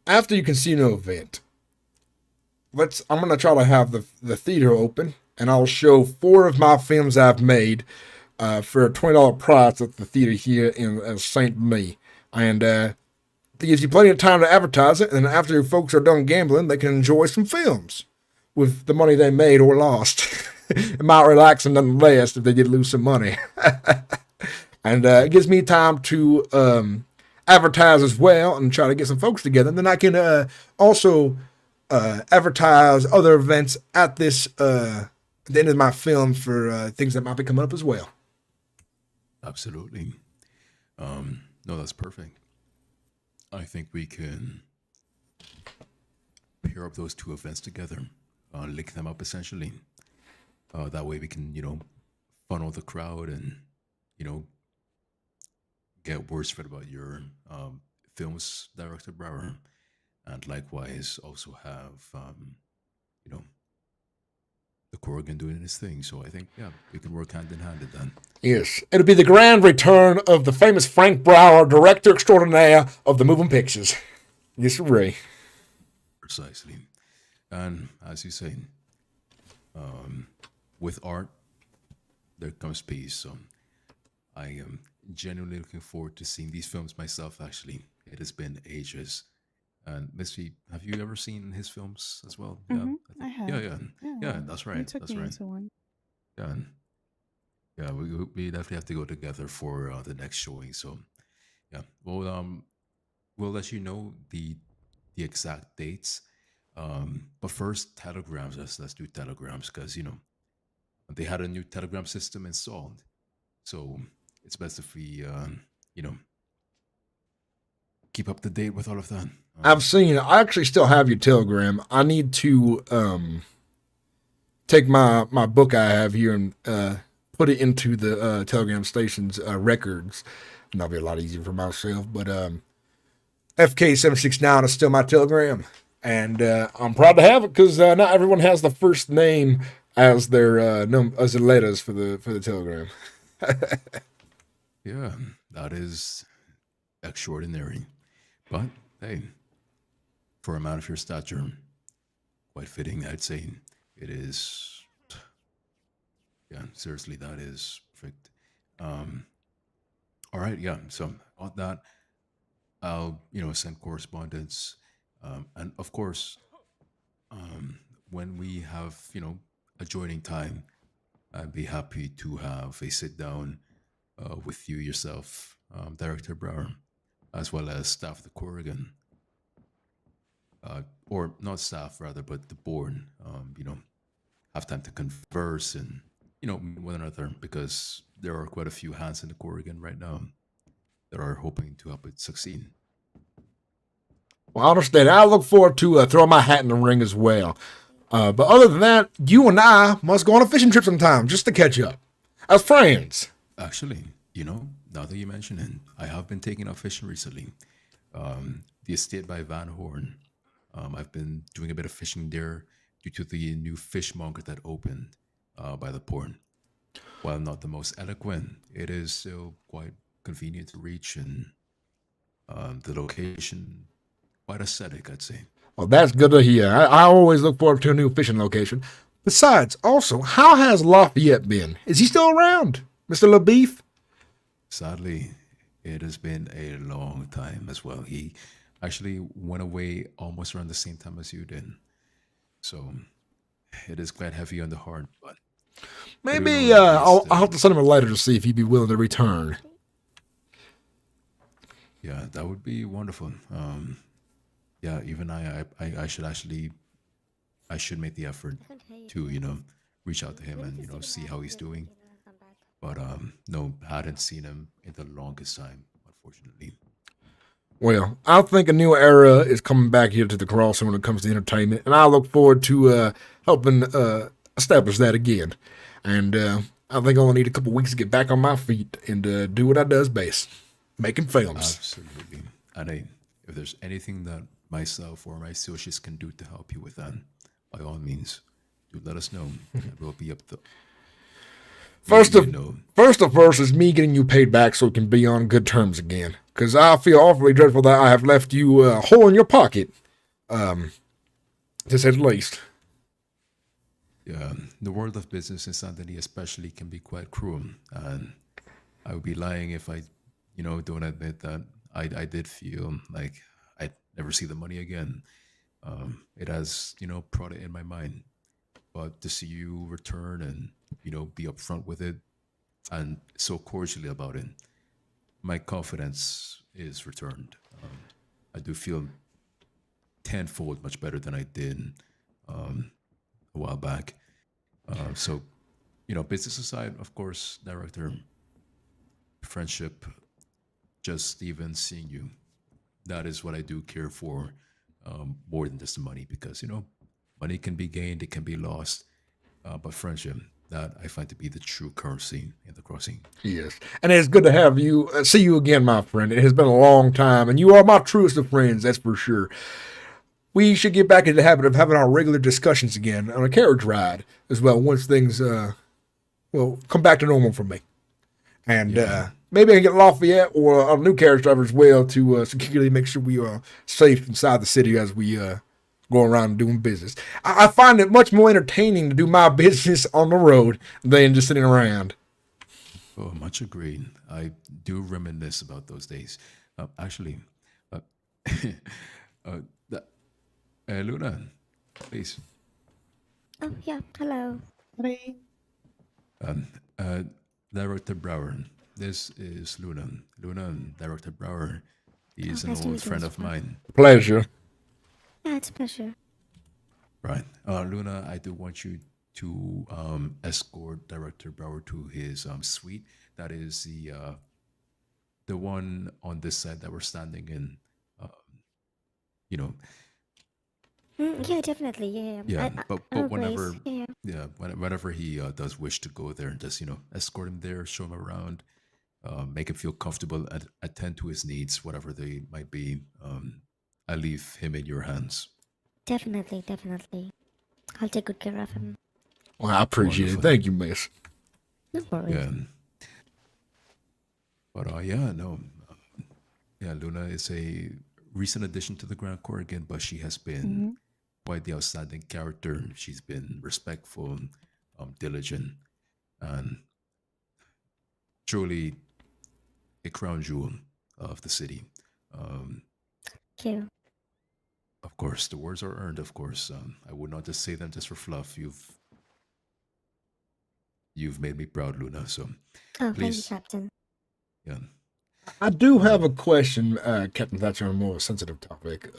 After your casino event, I'm going to try to have the theater open, and I'll show 4 of my films I've made for a $20 price at the theater here in St. Denis. And it gives you plenty of time to advertise it, and after folks are done gambling, they can enjoy some films with the money they made or lost. It might relax them nonetheless if they did lose some money. And it gives me time to advertise as well and try to get some folks together. And then I can also advertise other events at this at the end of my film for things that might be coming up as well. Absolutely. No, that's perfect. I think we can pair up those 2 events together, link them up essentially. That way we can, funnel the crowd and, get word spread about your films, Director Brower. and likewise also have you know, the Corrigan doing his thing. So I think, yeah, we can work hand in hand at that. Yes, it'll be the grand return of the famous Frank Brower, director extraordinaire of the moving pictures. Yes, Ray. Precisely. And as you say, with art, there comes peace. So I am genuinely looking forward to seeing these films myself, actually. It has been ages. And Missy, have you ever seen his films as well? I have. Yeah, that's right. You took That's me right. into one. Yeah, we definitely have to go together for the next showing. So, yeah, we'll let you know the exact dates. But first, telegrams. Let's do telegrams because they had a new telegram system installed. So it's best if we keep up to date with all of that. I've seen. I actually still have your telegram. I need to take my book I have here and put it into the telegram station's records, and that'll be a lot easier for myself. But FK769 is still my telegram, and I'm proud to have it because not everyone has the first name as their as the letters for the telegram. Yeah, that is extraordinary. But hey, for a man of your stature, quite fitting, I'd say. It is. Yeah, seriously, that is perfect. All right, yeah. So on that, I'll send correspondence, and of course, when we have adjoining time, I'd be happy to have a sit down with you yourself, Director Brower, as well as staff of the Corrigan, or not staff rather, but the board. Have time to converse and meet one another because there are quite a few hands in the Corrigan right now that are hoping to help it succeed. Well, I understand. I look forward to throwing my hat in the ring as well. But other than that, you and I must go on a fishing trip sometime just to catch up as friends. Actually, now that you mention it, I have been taking out fishing recently. The estate by Van Horn. I've been doing a bit of fishing there due to the new fish market that opened by the port. While not the most eloquent, it is still quite convenient to reach, and the location quite aesthetic, I'd say. Well, that's good to hear. I always look forward to a new fishing location. Besides, also, how has Lafayette been? Is he still around, Mr. LaBeef? Sadly, it has been a long time as well. He actually went away almost around the same time as you did. So it is quite heavy on the heart, but maybe I'll have to send him a letter to see if he'd be willing to return. Yeah, that would be wonderful. Yeah, even I should make the effort to reach out to him and see how he's doing. But no, hadn't seen him in the longest time, unfortunately. Well, I think a new era is coming back here to the Crossing when it comes to entertainment, and I look forward to helping establish that again. And I think I'll need a couple weeks to get back on my feet and do what I does best, making films. Absolutely. And if there's anything that myself or my associates can do to help you with that, by all means, do let us know. We'll be up to. First is me getting you paid back so we can be on good terms again. Because I feel awfully dreadful that I have left you a hole in your pocket, to say the least. Yeah, the world of business in Saint-Denis especially can be quite cruel. And I would be lying if I, don't admit that I did feel like I'd never see the money again. It has, brought it in my mind. But to see you return and, be upfront with it and so cordially about it, my confidence is returned. I do feel tenfold much better than I did a while back. So, business aside, of course, Director, friendship, just even seeing you, that is what I do care for more than just the money because, money can be gained, it can be lost, but friendship, that I find to be the true currency in the Crossing. Yes, and it's good to have you, see you again, my friend. It has been a long time, and you are my truest of friends, that's for sure. we should get back into the habit of having our regular discussions again on a carriage ride as well once things will come back to normal for me. And maybe I can get Lafayette or a new carriage driver as well to securely make sure we are safe inside the city as we go around doing business. I find it much more entertaining to do my business on the road than just sitting around. Oh, much agreed. I do reminisce about those days. Actually, Luna, please. Oh, yeah. Hello. Hey. Director Brower, this is Luna. Luna, Director Brower. He is an nice to old meet you, friend Mr. of Brower. mine. Pleasure. Yeah, it's a pleasure. Right. Luna, I do want you to escort Director Brower to his suite. That is the one on this side that we're standing in. You know, Yeah, definitely. Yeah, yeah. But no whenever, worries. Yeah. whenever he does wish to go there, just escort him there, show him around, make him feel comfortable, and attend to his needs, whatever they might be. I leave him in your hands. Definitely, definitely. I'll take good care of him. Well, I appreciate it. Wonderful. Thank you, miss. No worries. Yeah. But yeah, no. Yeah, Luna is a recent addition to the Grand Court again, but she has been quite the outstanding character. She's been respectful, diligent, and truly a crown jewel of the city. Thank you. Of course, the words are earned. Of course, I would not just say them just for fluff. You've made me proud, Luna. So Oh, thank you, please, Captain. yeah. I do have a question, Captain Thatcher, on a more sensitive topic.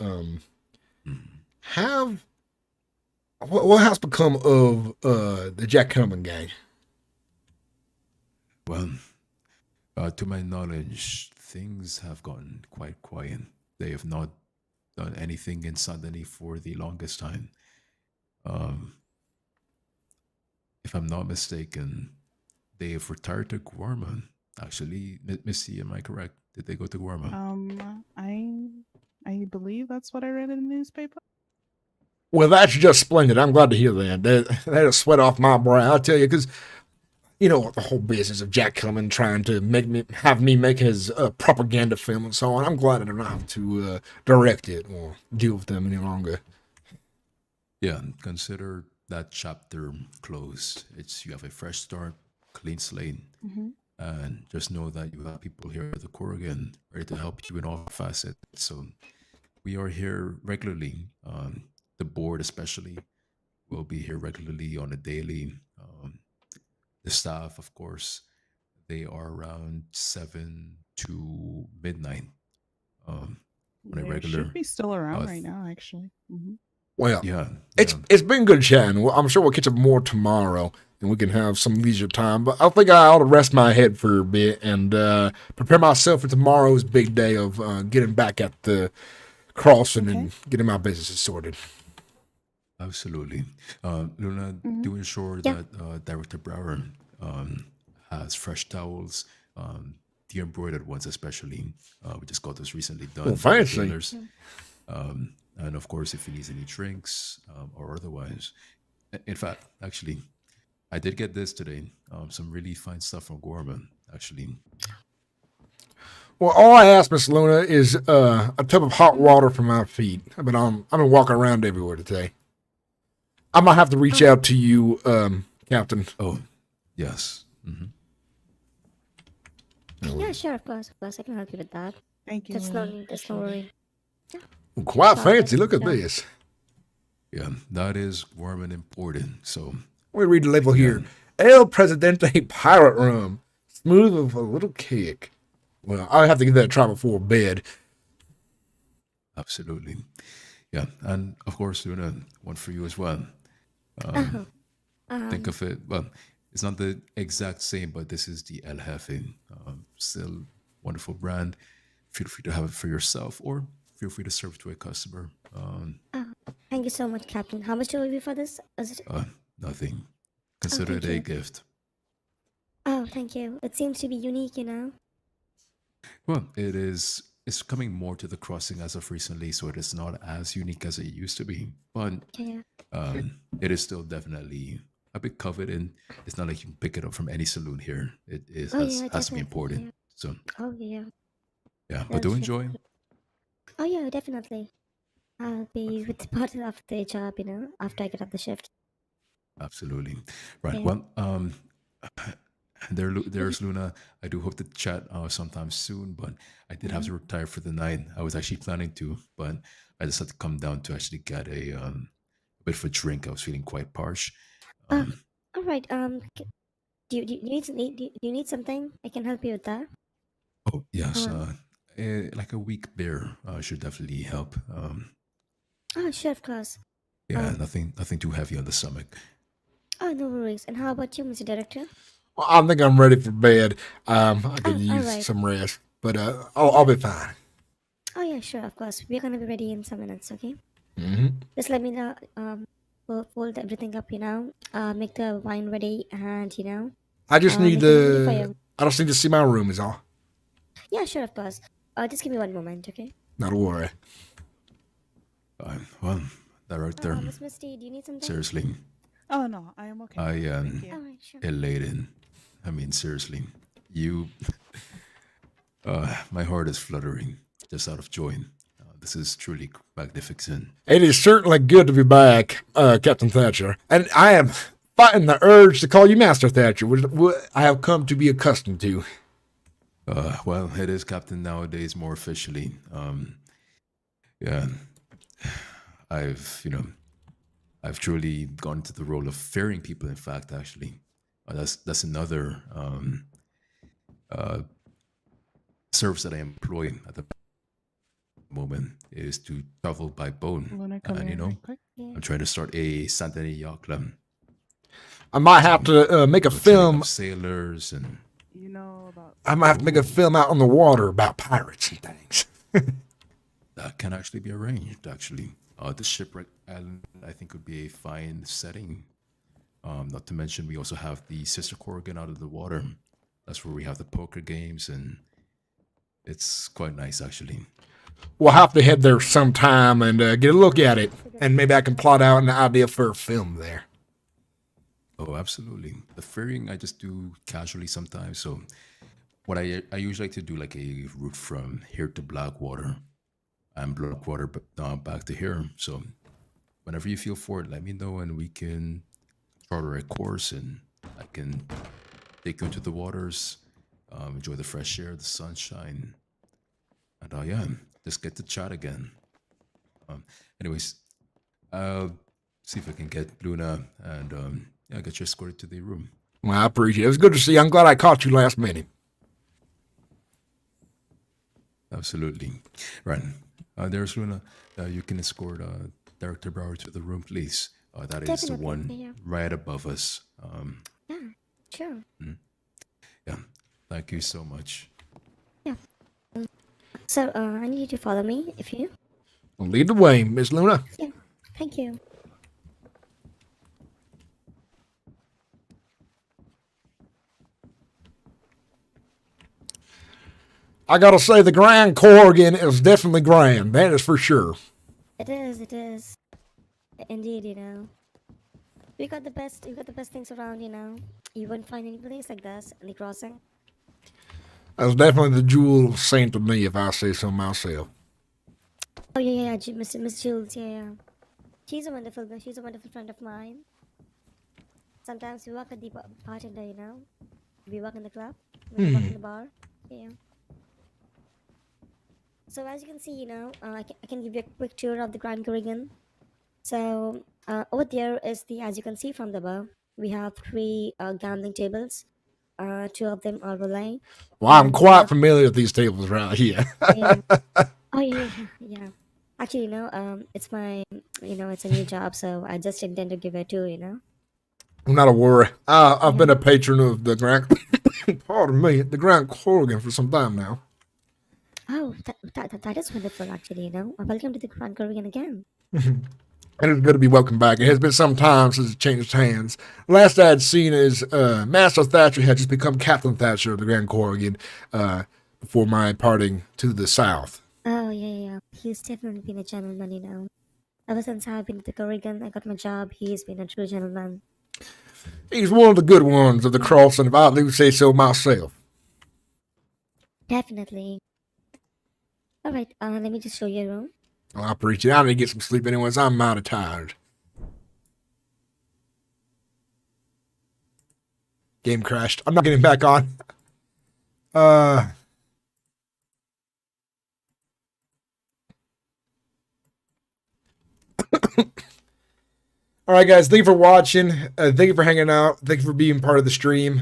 What has become of the Jack Kelman gang? Well, to my knowledge, things have gotten quite quiet. They have not done anything in Suddenly for the longest time. If I'm not mistaken, they have retired to Guarma. Actually, Missy, am I correct? Did they go to Guarma? I believe that's what I read in the newspaper. Well, that's just splendid. I'm glad to hear that. That'll sweat off my brow, I tell you, because the whole business of Jack Kelman trying to have me make his propaganda film and so on. I'm glad I don't have to direct it or deal with them any longer. Yeah, consider that chapter closed. You have a fresh start, clean slate, and just know that you have people here at the core again, ready to help you in all facets. So we are here regularly. The board, especially, will be here regularly on a daily. The staff, of course, they are around 7 to midnight on a They regular. should be still around right now, actually. Well, yeah, it's been good chatting. Well, I'm sure we'll catch up more tomorrow, and we can have some leisure time. But I think I ought to rest my head for a bit and prepare myself for tomorrow's big day of getting back at the crossing and getting my businesses sorted. Absolutely. Luna, do ensure that Director Brower has fresh towels, the embroidered ones especially. We just got those recently done. Oh, fancy. Tailors. And of course, if he needs any drinks or otherwise. In fact, actually, I did get this today. Some really fine stuff from Gorman, actually. Well, all I ask, Miss Luna, is a tub of hot water for my feet. I've been walking around everywhere today. I might have to reach out to you, Captain. Oh, yes. Yeah, sure, of course, I can help you with that. Thank you. That's no worry. Quite fancy. Look at this. Yeah, that is warm and important. So we read the label here. El Presidente Pirate Rum. Smooth with a little kick. Well, I'll have to give that a try before bed. Absolutely. Yeah, and of course, doing one for you as well. Think of it, well, it's not the exact same, but this is the El Jefe. Still wonderful brand. Feel free to have it for yourself or feel free to serve to a customer. Thank you so much, Captain. How much will it be for this? Nothing. Consider it a gift. Oh, thank you. It seems to be unique, Well, it is it's coming more to the crossing as of recently, so it is not as unique as it used to be. But Yeah. it is still definitely a bit coveted. It's not like you can pick it up from any saloon here. It is Oh has, yeah, has to be definitely. imported. Yeah. So Oh yeah. yeah, but That's do true. enjoy. Oh yeah, definitely. I'll be with part of the job, after I get off the shift. Absolutely. Right. Yeah. Well, there's Luna. I do hope to chat sometime soon, but I did have to retire for the night. I was actually planning to, but I just had to come down to actually get a bit of a drink. I was feeling quite parched. All right. Do you need something? I can help you with that. Oh yes, Or like a weak beer should definitely help. oh, sure, of course. Yeah, nothing too heavy on the stomach. Oh, no worries. And how about you, Mr. Director? Well, I think I'm ready for bed. I could all use right. some rest, but I'll be fine. Oh yeah, sure, of course. We're gonna be ready in some minutes, okay? Mm-hmm. Just let me know. Fold everything up, make the wine ready, and I just need make it ready for you. I just need to see my room is all. Yeah, sure, of course. Just give me one moment, okay? Not to worry. Well, Director, Miss Misty, do you need something? seriously, Oh no, I am okay. I am Thank you. Alright, sure. elated. I mean, seriously, you. My heart is fluttering just out of joy. This is truly magnificent. It is certainly good to be back, Captain Thatcher, and I am fighting the urge to call you Master Thatcher, which I have come to be accustomed to. Well, it is Captain nowadays more officially. Yeah, I've truly gone into the role of ferrying people. In fact, actually, that's another service that I employ at the moment is to travel by boat. Wanna come And in right quick? I'm trying to start a Santani yacht club. I might have to make a film. Sailors and You know about. I might have to make a film out on the water about pirates and things. that can actually be arranged. Actually, the shipwreck island I think would be a fine setting. Not to mention we also have the sister Corrigan out of the water. That's where we have the poker games, and it's quite nice actually. We'll have to head there sometime and get a look at it, and maybe I can plot out an idea for a film there. Oh, absolutely. The ferrying I just do casually sometimes. So, what I usually like to do like a route from here to Blackwater, and Blackwater back to here. So, whenever you feel for it, let me know, and we can charter a course, and I can take you into the waters, enjoy the fresh air, the sunshine, and yeah, just get to chat again. Anyways, I'll see if I can get Luna and get you escorted to the room. Well, I appreciate it. It was good to see you. I'm glad I caught you last minute. Absolutely. Right. There's Luna. You can escort Director Brower to the room, please. That is the Definitely, one yeah. right above us. Yeah, sure. Yeah. Thank you so much. Yeah. So, I need you to follow me, if you. Lead the way, Miss Luna. Yeah, thank you. I gotta say, the Grand Corrigan is definitely grand. That is for sure. It is. Indeed, we got the best things around, You won't find any place like this in the crossing. That's definitely the jewel saint to me, if I say so myself. Oh yeah, Miss Jules, yeah. She's a wonderful friend of mine. Sometimes we work at the bartender, We work in the club. We work in the bar. Yeah. So as you can see, I can give you a quick tour of the Grand Corrigan. So over there is as you can see from the bar, we have 3 gambling tables. 2 of them are roulette. Well, I'm quite familiar with these tables right here. Yeah. Oh yeah. Actually, it's my, it's a new job, so I just intend to give it to, Not a worry. I've been a patron of the Grand, pardon me, the Grand Corrigan for some time now. Oh, that is wonderful, actually, Welcome to the Grand Corrigan again. And it's good to be welcome back. It has been some time since it changed hands. Last I had seen is Master Thatcher had just become Captain Thatcher of the Grand Corrigan before my parting to the south. Oh, yeah. He's definitely been a gentleman, you know. Ever since I've been to Oregon, I got my job. He's been a true gentleman. He's one of the good ones of the crossing, if I do say so myself. Definitely. Alright, let me just show you a room. Well, I appreciate it. I need to get some sleep anyways. I'm mighty tired. Game crashed. I'm not getting back on. All right, guys. Thank you for watching. Thank you for hanging out. Thank you for being part of the stream.